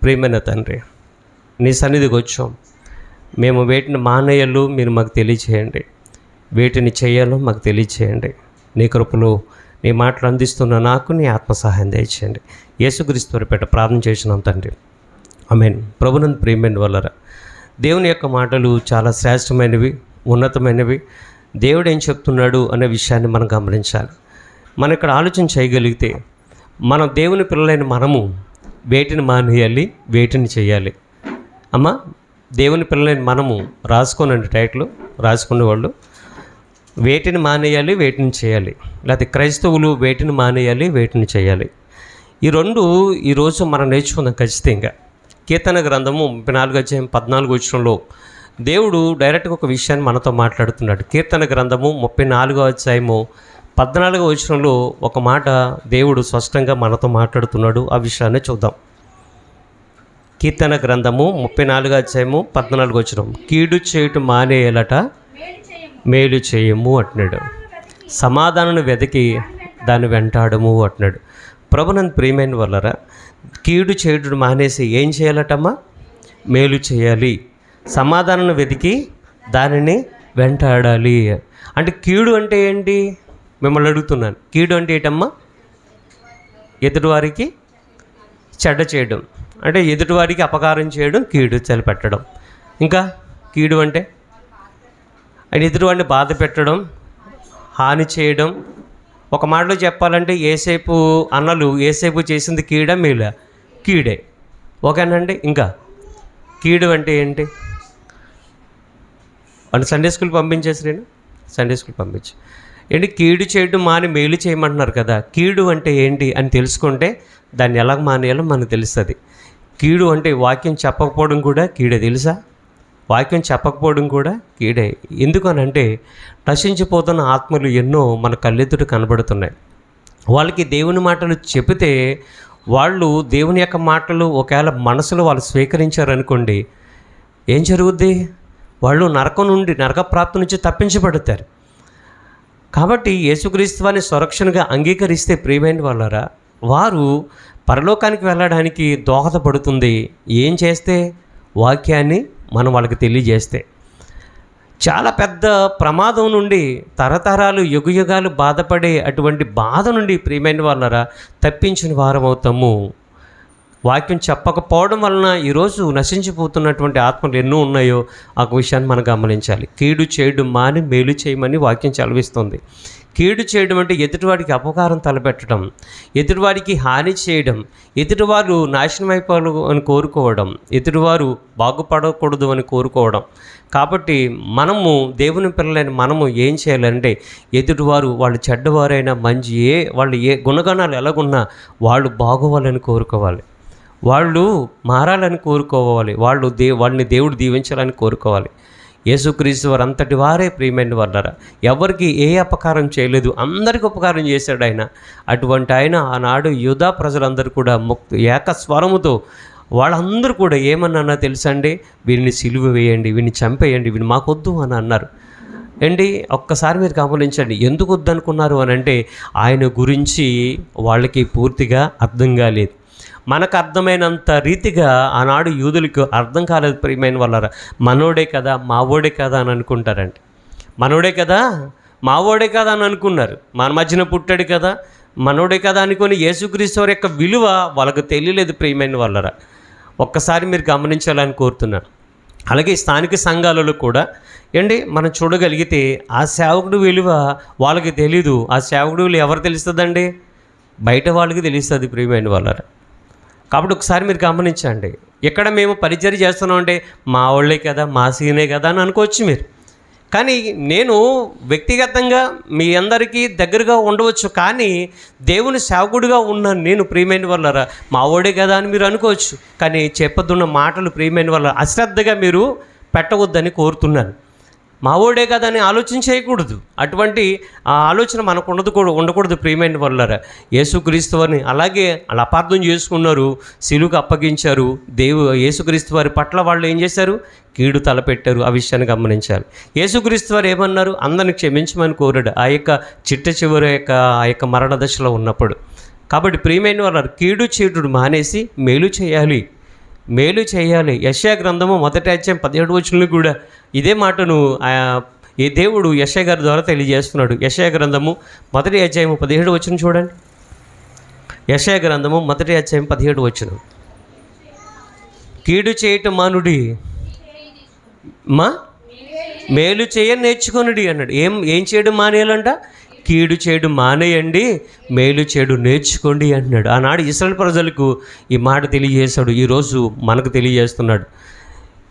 ప్రియమైన తండ్రి, నీ సన్నిధికి వచ్చాం. మేము వేటిని మానేయాలో మీరు మాకు తెలియచేయండి, వేటిని చేయాలో మాకు తెలియచేయండి. నీ కృపలో నీ మాటలు అందిస్తున్న నాకు నీ ఆత్మ సహాయం దయచేయండి. యేసుక్రీస్తు వారి పేట ప్రార్థన చేసినాం తండ్రి, ఆమేన్. ప్రభునందు ప్రియమైన వాళ్ళరా, దేవుని యొక్క మాటలు చాలా శ్రేష్టమైనవి, ఉన్నతమైనవి. దేవుడు ఏం చెప్తున్నాడు అనే విషయాన్ని మనం గమనించాలి. మనం ఇక్కడ ఆలోచన చేయగలిగితే మనం దేవుని పిల్లలైన మనము వేటిని మానేయాలి, వేటిని చేయాలి. అమ్మ, దేవుని పిల్లలైన మనము రాసుకోనండి, టైటిల్ రాసుకునే వాళ్ళు వేటిని మానేయాలి, వేటిని చేయాలి. లేకపోతే క్రైస్తవులు వేటిని మానేయాలి, వేటిని చేయాలి. ఈ రెండు ఈరోజు మనం నేర్చుకుందాం ఖచ్చితంగా. కీర్తన గ్రంథము 34:14 దేవుడు డైరెక్ట్గా ఒక విషయాన్ని మనతో మాట్లాడుతున్నాడు. కీర్తన గ్రంథము 34:14 ఒక మాట దేవుడు స్పష్టంగా మనతో మాట్లాడుతున్నాడు. ఆ విషయాన్ని చూద్దాం. కీర్తన గ్రంథము 34:14 కీడు చేయటం మానేయాలట, మేలు చేయము అంటున్నాడు. సమాధానాన్ని వెతికి దాన్ని వెంటాడము అంటున్నాడు. ప్రభునందు ప్రియమైన వాళ్ళరా, కీడు చేయడం మానేసి ఏం చేయాలటమ్మా? మేలు చేయాలి. సమాధానాన్ని వెతికి దానిని వెంటాడాలి. అంటే కీడు అంటే ఏంటి? మిమ్మల్ని అడుగుతున్నాను, కీడు అంటే ఏంటమ్మా? ఎదుటివారికి చెడ్డ చేయడం, అంటే ఎదుటివారికి అపకారం చేయడం, కీడు చలిపెట్టడం. ఇంకా కీడు అంటే ఎదుటివాడిని బాధ పెట్టడం, హాని చేయడం. ఒక మాటలో చెప్పాలంటే ఏసేపు అన్నలు ఏసేపు చేసింది కీడా మేలా? కీడే. ఓకేనండి. ఇంకా కీడు అంటే ఏంటి? అంటే సండే స్కూల్ పంపించేసరేను, సండే స్కూల్ పంపించి ఏంటి? కీడు చేయడం మాని మేలు చేయమంటున్నారు కదా. కీడు అంటే ఏంటి అని తెలుసుకుంటే దాన్ని ఎలా మానేయాలో మనకు తెలుస్తుంది. కీడు అంటే వాక్యం చెప్పకపోవడం కూడా కీడే, తెలుసా? వాక్యం చెప్పకపోవడం కూడా కీడే. ఎందుకనంటే నశించిపోతున్న ఆత్మలు ఎన్నో మన కళ్ళెదుట కనబడుతున్నాయి. వాళ్ళకి దేవుని మాటలు చెబితే వాళ్ళు దేవుని యొక్క మాటలు ఒకవేళ మనసులో వాళ్ళు స్వీకరించారనుకోండి, ఏం జరుగుద్ది? వాళ్ళు నరక ప్రాప్తి నుంచి తప్పించబడతారు. కాబట్టి యేసుక్రీస్తు వారిని సురక్షణగా అంగీకరిస్తే ప్రియమైన వాళ్ళరా, వారు పరలోకానికి వెళ్ళడానికి దోహదపడుతుంది. ఏం చేస్తే? వాక్యాన్ని మనం వాళ్ళకి తెలియజేస్తే. చాలా పెద్ద ప్రమాదం నుండి తరతరాలు యుగయుగాలు బాధపడే అటువంటి బాధ నుండి ప్రియమైన వాళ్ళరా తప్పించిన వారం అవుతాము. వాక్యం చెప్పకపోవడం వలన ఈరోజు నశించిపోతున్నటువంటి ఆత్మలు ఎన్నో ఉన్నాయో ఆ విషయాన్ని మనం గమనించాలి. కీడు చేయడం మాని మేలు చేయమని వాక్యం చదివిస్తుంది. కీడు చేయడం అంటే ఎదుటివాడికి అపకారం తలపెట్టడం, ఎదుటివాడికి హాని చేయడం, ఎదుటివారు నాశనం అయిపోవాలి అని కోరుకోవడం, ఎదుటివారు బాగుపడకూడదు అని కోరుకోవడం. కాబట్టి మనము దేవుని పిల్లలైన మనము ఏం చేయాలంటే ఎదుటివారు వాళ్ళు చెడ్డవారైనా మంచి వాళ్ళు ఏ గుణగణాలు ఎలాగున్నా వాళ్ళు బాగోవాలని కోరుకోవాలి, వాళ్ళు మారాలని కోరుకోవాలి, వాళ్ళని దేవుడు దీవించాలని కోరుకోవాలి. యేసుక్రీస్తు వారు అంతటి వారే ప్రియమైన వాళ్ళరా, ఎవరికి ఏ అపకారం చేయలేదు, అందరికి ఉపకారం చేశాడు ఆయన. అటువంటి ఆయన ఆనాడు యూదా ప్రజలందరూ కూడా ఏకస్వరముతో వాళ్ళందరూ కూడా ఏమన్నా తెలుసండి? వీరిని సిలువ వేయండి, వీరిని చంపేయండి, వీరిని మాకొద్దు అని అన్నారు. ఏంటి ఒక్కసారి మీరు గమనించండి, ఎందుకు వద్దనుకున్నారు అని అంటే ఆయన గురించి వాళ్ళకి పూర్తిగా అర్థం కాలేదు. మనకు అర్థమైనంత రీతిగా ఆనాడు యూదులకు అర్థం కాలేదు ప్రియమైన వాళ్ళరా. మనోడే కదా, మావోడే కదా అని అనుకుంటారండి. మనోడే కదా, మావోడే కదా అని అనుకున్నారు. మన మధ్యన పుట్టాడు కదా, మనోడే కదా అనుకొని యేసుక్రీస్తు వారి యొక్క విలువ వాళ్ళకు తెలియలేదు ప్రియమైన వాళ్ళరా. ఒక్కసారి మీరు గమనించాలని కోరుతున్నాను. అలాగే స్థానిక సంఘాలలో కూడా మనం చూడగలిగితే ఆ సేవకుడు విలువ వాళ్ళకి తెలీదు. ఆ సేవకుడు విలువ ఎవరు తెలుస్తుందండి? బయట వాళ్ళకి తెలుస్తుంది ప్రియమైన వాళ్ళరా. కాబట్టి ఒకసారి మీరు గమనించండి, ఇక్కడ మేము పరిచర్య చేస్తున్నాం అంటే మా వాళ్ళే కదా, మా సీనే కదా అని అనుకోవచ్చు మీరు. కానీ నేను వ్యక్తిగతంగా మీ అందరికీ దగ్గరగా ఉండవచ్చు, కానీ దేవుని సేవకుడిగా ఉన్నాను నేను ప్రియమైన వాళ్ళరా. మా వాడే కదా అని మీరు అనుకోవచ్చు, కానీ చెప్పదున్న మాటలు ప్రియమైన వాళ్ళ అశ్రద్ధగా మీరు పెట్టవద్దని కోరుతున్నాను. మావోడే కదా అని ఆలోచన చేయకూడదు. అటువంటి ఆలోచన మనకు ఉండకూడదు ప్రియమైన వాళ్ళరా. యేసుక్రీస్తు వారిని అలాగే వాళ్ళు అపార్థం చేసుకున్నారు, సిలువకు అప్పగించారు. యేసుక్రీస్తు వారి పట్ల వాళ్ళు ఏం చేశారు? కీడు తలపెట్టారు. ఆ విషయాన్ని గమనించాలి. యేసుక్రీస్తు వారు ఏమన్నారు? అందరిని క్షమించమని కోరాడు ఆ యొక్క చివరి ఆ యొక్క మరణ దశలో ఉన్నప్పుడు. కాబట్టి ప్రియమైన వాళ్ళు కీడు చేయుడు మానేసి మేలు చేయాలి. మేలు చేయాలి. యెషయా గ్రంథము 1:17 కూడా ఇదే మాటను ఈ దేవుడు యెషయా గారి ద్వారా తెలియజేస్తున్నాడు. యెషయా గ్రంథము 1:17 చూడండి. యెషయా గ్రంథము 1:17 కీడు చేయటం మానుడి, మేలు చేయ నేర్చుకొనుడి అన్నాడు. ఏం చేయడం మానేయాలంట? కీడు చేయడం మానేయండి, మేలు చేయడం నేర్చుకోండి అంటున్నాడు. ఆనాడు ఇశ్రాయేలు ప్రజలకు ఈ మాట తెలియజేశాడు, ఈరోజు మనకు తెలియజేస్తున్నాడు.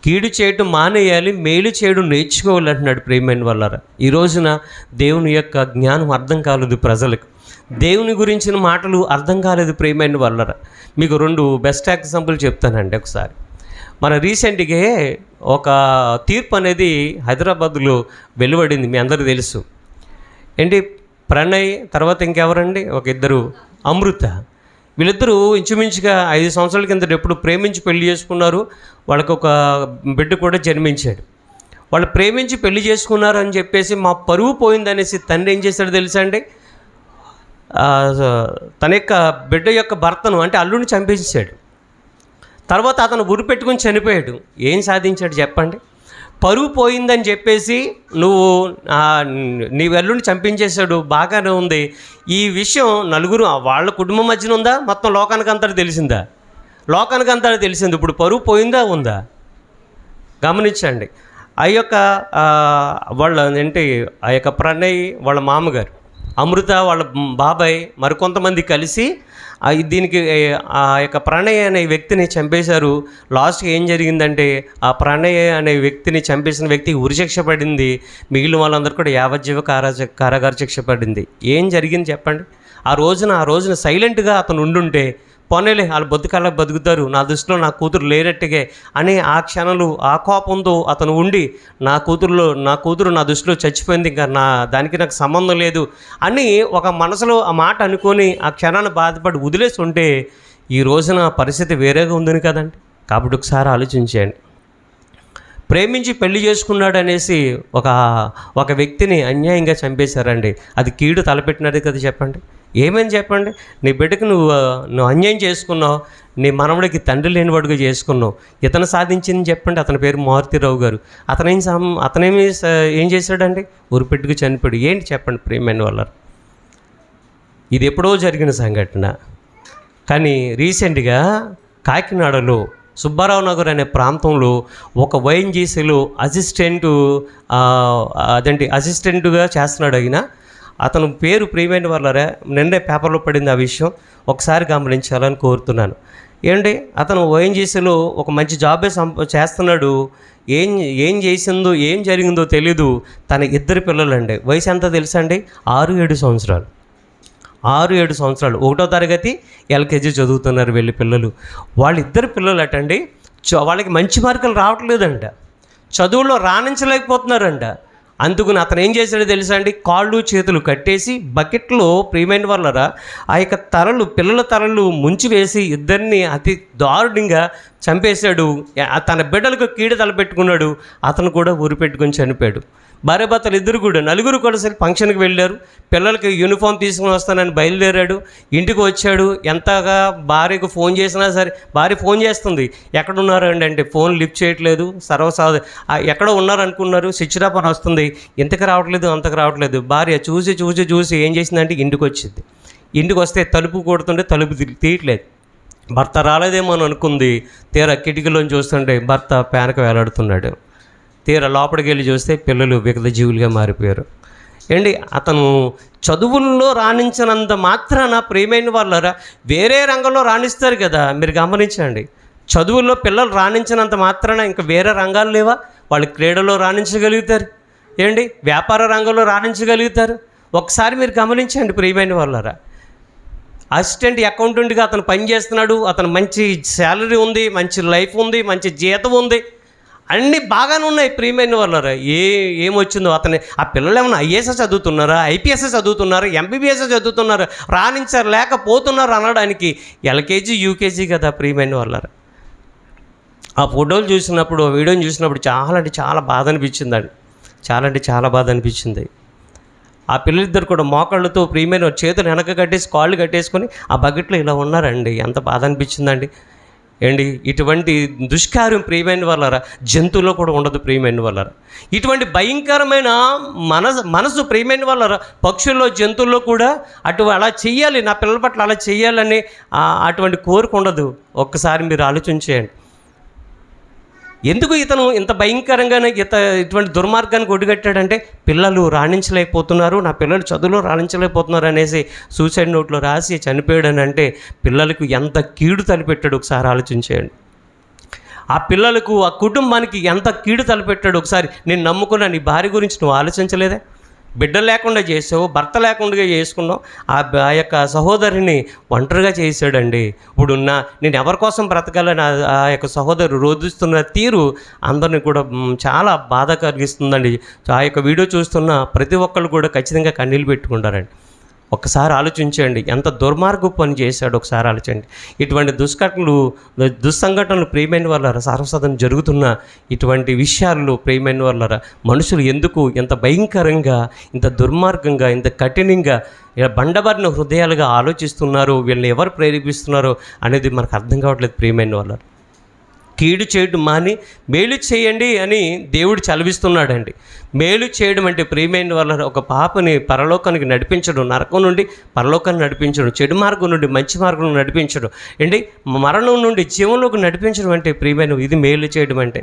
కీడు చేయడం మానేయాలి, మేలు చేయడం నేర్చుకోవాలి అంటున్నాడు. ప్రియమైన వాళ్ళారా, ఈ రోజున దేవుని యొక్క జ్ఞానం అర్థం కాలేదు ప్రజలకు, దేవుని గురించిన మాటలు అర్థం కాలేదు. ప్రియమైన వాళ్ళారా, మీకు 2 బెస్ట్ ఎగ్జాంపుల్ చెప్తానండి. ఒకసారి మన రీసెంట్గా ఒక తీర్పు అనేది హైదరాబాద్లో వెలువడింది, మీ అందరికీ తెలుసు ఏంటి. ప్రణయ్ తర్వాత ఇంకెవరండి, ఒక ఇద్దరు అమృత, వీళ్ళిద్దరూ ఇంచుమించుగా 5 సంవత్సరాల కింద ఎప్పుడు ప్రేమించి పెళ్లి చేసుకున్నారు. వాళ్ళకు ఒక బిడ్డ కూడా జన్మించాడు. వాళ్ళు ప్రేమించి పెళ్లి చేసుకున్నారు అని చెప్పేసి మా పరువు పోయిందనేసి తండ్రి ఏం చేశాడు తెలుసా అండి, తన యొక్క బిడ్డ యొక్క భర్తను అంటే అల్లుడిని చంపేసాడు. తర్వాత అతను ఉరి పెట్టుకుని చనిపోయాడు. ఏం సాధించాడు చెప్పండి? పరువు పోయిందని చెప్పేసి నువ్వు నీ వెల్లుని చంపించేశాడు, బాగానే ఉంది. ఈ విషయం నలుగురు వాళ్ళ కుటుంబం మధ్యన ఉందా, మొత్తం లోకానికి అంతా తెలిసిందా? లోకానికి అంతా తెలిసింది. ఇప్పుడు పరువు పోయిందా ఉందా? గమనించండి. ఆ యొక్క వాళ్ళ ఏంటి, ఆ యొక్క ప్రణయ్ వాళ్ళ మామగారు, అమృత వాళ్ళ బాబాయ్, మరికొంతమంది కలిసి దీనికి ఆ యొక్క ప్రణయ్ అనే వ్యక్తిని చంపేశారు. లాస్ట్కి ఏం జరిగిందంటే, ఆ ప్రణయ్ అనే వ్యక్తిని చంపేసిన వ్యక్తికి ఉరిశిక్ష పడింది. మిగిలిన వాళ్ళందరూ కూడా యావజ్జీవ కారాగార శిక్ష పడింది. ఏం జరిగింది చెప్పండి? ఆ రోజున సైలెంట్గా అతను ఉండుంటే, పోనేలే వాళ్ళు బతుకుతారు, నా దృష్టిలో నా కూతురు లేనట్టుగా అని ఆ క్షణాలు ఆ కోపంతో అతను ఉండి, నా కూతురు నా దృష్టిలో చచ్చిపోయింది, ఇంకా దానికి నాకు సంబంధం లేదు అని ఒక మనసులో ఆ మాట అనుకొని ఆ క్షణాన్ని బాధపడి వదిలేసి ఉంటే ఈ రోజున పరిస్థితి వేరేగా ఉందని కదండి. కాబట్టి ఒకసారి ఆలోచించండి. ప్రేమించి పెళ్లి చేసుకున్నాడు అనేసి ఒక వ్యక్తిని అన్యాయంగా చంపేశారండి. అది కీడు తలపెట్టినది కదా చెప్పండి. ఏమని చెప్పండి? నీ బిడ్డకు నువ్వు అన్యాయం చేసుకున్నావు, నీ మనవడికి తండ్రి లేనివాడుగా చేసుకున్నావు. ఇతను సాధించింది చెప్పండి. అతని పేరు మారుతిరావు గారు. అతనేమి ఏం చేశాడండి? ఉరిపెట్టుకు చనిపోయాడు. ఏంటి చెప్పండి ప్రియమైన వాళ్ళ? ఇది ఎప్పుడో జరిగిన సంఘటన. కానీ రీసెంట్గా కాకినాడలో సుబ్బారావు నగర్ అనే ప్రాంతంలో ఒక వైఎన్జీసీలో అసిస్టెంట్గా చేస్తున్నాడు అయినా. అతను పేరు ప్రియమైన వాళ్ళరా, నిన్నే పేపర్లో పడింది ఆ విషయం, ఒకసారి గమనించాలని కోరుతున్నాను. ఏంటి, అతను ఓఎన్జీసీలో ఒక మంచి జాబే చేస్తున్నాడు. ఏం జరిగిందో తెలీదు. తన 2 పిల్లలండి, వయసు ఎంత తెలుసా అండి? 6-7 సంవత్సరాలు. 6-7 సంవత్సరాలు, 1వ తరగతి ఎల్కేజీ చదువుతున్నారు వీళ్ళ పిల్లలు. వాళ్ళిద్దరు పిల్లలు అటండి, వాళ్ళకి మంచి మార్కులు రావట్లేదంట, చదువులో రాణించలేకపోతున్నారంట. అందుకుని అతను ఏం చేశాడో తెలుసా అండి? కాళ్ళు చేతులు కట్టేసి బకెట్లో, ప్రియమైన వాళ్ళరా, ఆ యొక్క పిల్లల తలలు ముంచివేసి ఇద్దరిని అతి దారుణంగా చంపేశాడు. తన బిడ్డలకు కీడు తలపెట్టుకున్నాడు. అతను కూడా ఊరి పెట్టుకుని చనిపోయాడు. భార్యాభర్తలు ఇద్దరు కూడా, నలుగురు కూడా సరే ఫంక్షన్కి వెళ్ళారు. పిల్లలకి యూనిఫామ్ తీసుకుని వస్తానని బయలుదేరాడు. ఇంటికి వచ్చాడు. ఎంతగా భార్యకు ఫోన్ చేసినా సరే, భార్య ఫోన్ చేస్తుంది, ఎక్కడున్నారు అంటే ఫోన్ లిఫ్ట్ చేయట్లేదు. ఎక్కడో ఉన్నారనుకున్నారు, స్విచ్ ఆఫ్ అని వస్తుంది. ఇంతకు రావట్లేదు, అంతకు రావట్లేదు. భార్య చూసి ఏం చేసిందంటే ఇంటికి వచ్చింది. ఇంటికి వస్తే తలుపు కొడుతుంటే తలుపు తీయట్లేదు. భర్త రాలేదేమో అని అనుకుంది. తీరా కిటికీలోంచి చూస్తుంటే భర్త పేనక వేలాడుతున్నాడు. తీరా లోపలికి వెళ్ళి చూస్తే పిల్లలు వికృత జీవులుగా మారిపోయారు. అతను చదువుల్లో రాణించినంత మాత్రాన, ప్రియమైన వాళ్ళరా, వేరే రంగంలో రాణిస్తారు కదా. మీరు గమనించండి, చదువుల్లో పిల్లలు రాణించినంత మాత్రాన ఇంకా వేరే రంగాలు లేవా? వాళ్ళు క్రీడలో రాణించగలుగుతారు, వ్యాపార రంగంలో రాణించగలుగుతారు. ఒకసారి మీరు గమనించండి ప్రియమైన వాళ్ళరా. అసిస్టెంట్ అకౌంటెంట్గా అతను పనిచేస్తున్నాడు. అతను మంచి శాలరీ ఉంది, మంచి లైఫ్ ఉంది, మంచి జీతం ఉంది, అన్నీ బాగానే ఉన్నాయి. ప్రియమైన వాళ్ళరా, ఏమొచ్చిందో ఆ పిల్లలు ఏమన్నా ఐఏఎస్ చదువుతున్నారా, ఐపీఎస్ చదువుతున్నారా, ఎంబీబీఎస్ చదువుతున్నారా, రాణించలేకపోతున్నారు అనడానికి ఎల్కేజీ యూకేజీ కదా ప్రియమైన వాళ్ళరా. ఆ ఫోటోలు చూసినప్పుడు, వీడియోని చూసినప్పుడు చాలా బాధ అనిపించిందండి. చాలా బాధ అనిపించింది. ఆ పిల్లలిద్దరు కూడా మోకాళ్ళతో, ప్రియమైన చేతులు వెనక కట్టేసి కాళ్ళు కట్టేసుకొని ఆ బకెట్లో ఇలా ఉన్నారండి. ఎంత బాధ అనిపించిందండి. ఏంటి ఇటువంటి దుష్కార్యం ప్రియమైన వాళ్ళరా జంతువుల్లో కూడా ఉండదు ప్రియమైన వాళ్ళరా. ఇటువంటి భయంకరమైన మనసు ప్రియమైన వాళ్ళరా పక్షుల్లో జంతువుల్లో కూడా అలా చెయ్యాలి, నా పిల్లల పట్ల అలా చెయ్యాలని అటువంటి కోరిక ఉండదు. ఒక్కసారి మీరు ఆలోచించేయండి. ఎందుకు ఇతను ఇంత భయంకరంగానే ఇటువంటి దుర్మార్గానికి ఒడిగట్టాడంటే పిల్లలు రాణించలేకపోతున్నారు, నా పిల్లలు చదువులో రాణించలేకపోతున్నారు అనేసి సూసైడ్ నోట్లో రాసి చనిపోయాడని అంటే పిల్లలకు ఎంత కీడు తలపెట్టాడు ఒకసారి ఆలోచించేయండి. ఆ పిల్లలకు ఆ కుటుంబానికి ఎంత కీడు తలపెట్టాడు ఒకసారి. నేను నమ్ముకున్న నీ భార్య గురించి నువ్వు ఆలోచించలేదే? బిడ్డ లేకుండా చేసావు, భర్త లేకుండా చేసుకున్నావు, ఆ యొక్క సహోదరిని ఒంటరిగా చేశాడండి. ఇప్పుడు నేను ఎవరి కోసం బ్రతకాలని ఆ యొక్క సహోదరు రోధిస్తున్న తీరు అందరినీ కూడా చాలా బాధ కలిగిస్తుందండి. ఆ యొక్క వీడియో చూస్తున్న ప్రతి ఒక్కళ్ళు కూడా ఖచ్చితంగా కన్నీళ్ళు పెట్టుకుంటారండి. ఒక్కసారి ఆలోచించండి, ఎంత దుర్మార్గపు పని చేశాడు ఒకసారి ఆలోచించండి. ఇటువంటి దుస్సంఘటనలు ప్రియమైన వాళ్ళరా సర్వసాధారణ జరుగుతున్న ఇటువంటి విషయాల్లో ప్రియమైన వాళ్ళరా మనుషులు ఎందుకు ఇంత భయంకరంగా, ఇంత దుర్మార్గంగా, ఇంత కఠినంగా బండబారిన హృదయాలుగా ఆలోచిస్తున్నారో, వీళ్ళని ఎవరు ప్రేరేపిస్తున్నారో అనేది మనకు అర్థం కావట్లేదు ప్రియమైన వాళ్ళరా. కీడు చేయడం మాని మేలు చేయండి అని దేవుడు చదివిస్తున్నాడండి. మేలు చేయడం అంటే ప్రియమైన వాళ్ళ ఒక పాపని పరలోకానికి నడిపించడం, నరకం నుండి పరలోకాన్ని నడిపించడం, చెడు మార్గం నుండి మంచి మార్గం నడిపించడం, ఏంటి మరణం నుండి జీవంలోకి నడిపించడం అంటే ప్రియమైన ఇది మేలు చేయడం అంటే.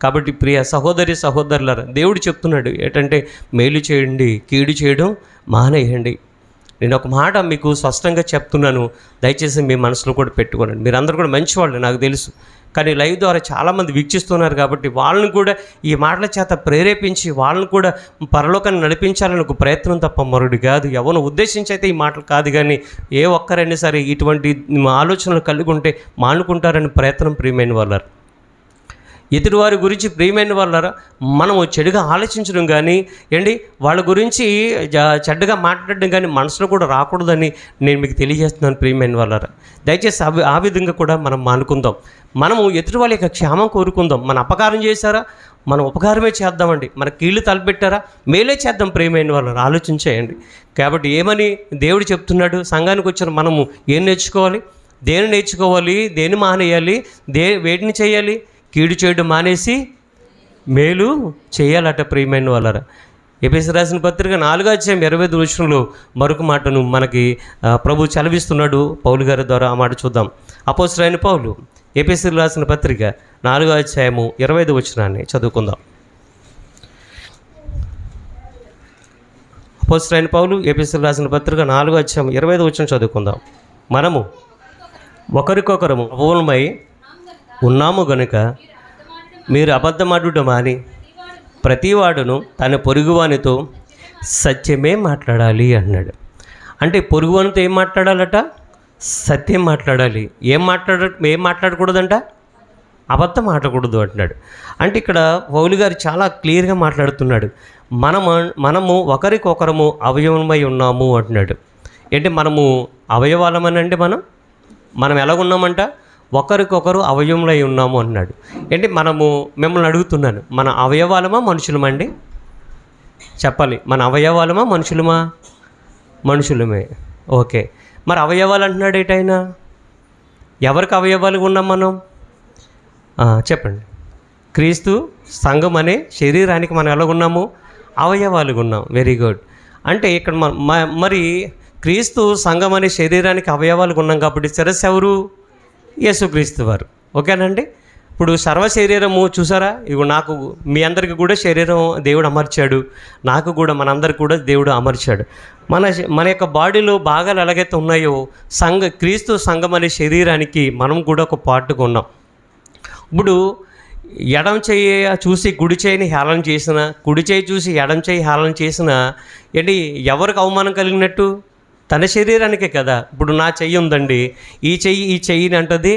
కాబట్టి ప్రియ సహోదరులారా దేవుడు చెప్తున్నాడు ఏంటంటే మేలు చేయండి, కీడు చేయడం మానేయండి. నేను ఒక మాట మీకు స్పష్టంగా చెప్తున్నాను, దయచేసి మీ మనసులో కూడా పెట్టుకోండి. మీరందరూ కూడా మంచివాళ్ళు నాకు తెలుసు, కానీ లైవ్ ద్వారా చాలామంది వీక్షిస్తున్నారు కాబట్టి వాళ్ళని కూడా ఈ మాటల చేత ప్రేరేపించి వాళ్ళని కూడా పరలోకాన్ని నడిపించాలని ఒక ప్రయత్నం తప్ప మరొకటి కాదు. ఎవరిని ఉద్దేశించి అయితే ఈ మాటలు కాదు, కానీ ఏ ఒక్కరైనా సరే ఇటువంటి ఆలోచనలు కలిగి ఉంటే మానుకుంటారని ప్రయత్నం ప్రియమైన వాళ్ళారు. ఎదుటివారి గురించి ప్రియమైన వాళ్ళారా మనము చెడుగా ఆలోచించడం కానీ వాళ్ళ గురించి చెడ్డగా మాట్లాడడం కానీ మనసులో కూడా రాకూడదని నేను మీకు తెలియజేస్తున్నాను ప్రియమైన వాళ్ళారా. దయచేసి ఆ విధంగా కూడా మనం మానుకుందాం. మనము ఎదుటి వాళ్ళ యొక్క క్షేమం కోరుకుందాం. మన అపకారం చేశారా మనం ఉపకారమే చేద్దామండి, మన కీళ్ళు తలపెట్టారా మేలే చేద్దాం ప్రియమైన వాళ్ళని ఆలోచించేయండి. కాబట్టి ఏమని దేవుడు చెప్తున్నాడు, సంఘానికి వచ్చిన మనము ఏం నేర్చుకోవాలి, దేని నేర్చుకోవాలి, దేని మానేయాలి, వేటిని చేయాలి, కీడు చేయడం మానేసి మేలు చేయాలట ప్రియమైన వాళ్ళరా. ఎఫెసీయులకు రాసిన పత్రిక 4:25 మరొక మాటను మనకి ప్రభు చదివిస్తున్నాడు పౌలు గారి ద్వారా. ఆ మాట చూద్దాం. అపోస్తలుడైన పౌలు ఎఫెసీయులకు రాసిన పత్రిక 4:25 చదువుకుందాం. అపోస్తలుడైన పౌలు ఎఫెసీయులకు రాసిన పత్రిక 4:25 చదువుకుందాం. మనము ఒకరికొకరము అపూర్ణమై ఉన్నాము గనుక మీరు అబద్ధమాడుట మాని ప్రతివాడును తన పొరుగువానితో సత్యమే మాట్లాడాలి అన్నాడు. అంటే పొరుగువానితో ఏం మాట్లాడాలట? సత్యం మాట్లాడాలి. ఏం మాట్లాడకూడదంట? అబద్ధం ఆడకూడదు అంటున్నాడు. అంటే ఇక్కడ పౌలు గారు చాలా క్లియర్గా మాట్లాడుతున్నాడు. మనము ఒకరికొకరము అవయవమై ఉన్నాము అంటున్నాడు. ఏంటి మనము అవయవాలమనండి? మనం ఎలాగున్నామంట? ఒకరికొకరు అవయవములై ఉన్నాము అన్నాడు. ఏంటి మిమ్మల్ని అడుగుతున్నాను, మన అవయవాలమా మనుషులమండి? చెప్పాలి. మన అవయవాలమా మనుషులమా? మనుషులమే. ఓకే, మరి అవయవాలు అంటున్నాడు ఏటైనా? ఎవరికి అవయవాలుగా ఉన్నాం మనం? చెప్పండి. క్రీస్తు సంఘం అనే శరీరానికి మనం ఎలాగున్నాము? అవయవాలుగా ఉన్నాం. Very good. అంటే ఇక్కడ మరి క్రీస్తు సంఘం అనే శరీరానికి అవయవాలుగా ఉన్నాం కాబట్టి శిరస్సు ఎవరు? యేసుక్రీస్తు వారు. ఓకేనండి. ఇప్పుడు సర్వ శరీరము చూసారా, ఇవి నాకు మీ అందరికీ కూడా శరీరం దేవుడు అమర్చాడు, నాకు కూడా మనందరికి కూడా దేవుడు అమర్చాడు. మన యొక్క బాడీలో భాగాలు ఎలాగైతే ఉన్నాయో క్రీస్తు సంఘం అనే శరీరానికి మనం కూడా ఒక పార్ట్గా ఉన్నాం. ఇప్పుడు ఎడం చెయ్యి చూసి కుడి చేయిని హేళన చేసిన, కుడి చేయి చూసి ఎడం చేయి హేళన చేసిన ఎవరికి అవమానం కలిగినట్టు? తన శరీరానికే కదా. ఇప్పుడు నా చెయ్యి ఉందండి, ఈ చెయ్యిని అంటది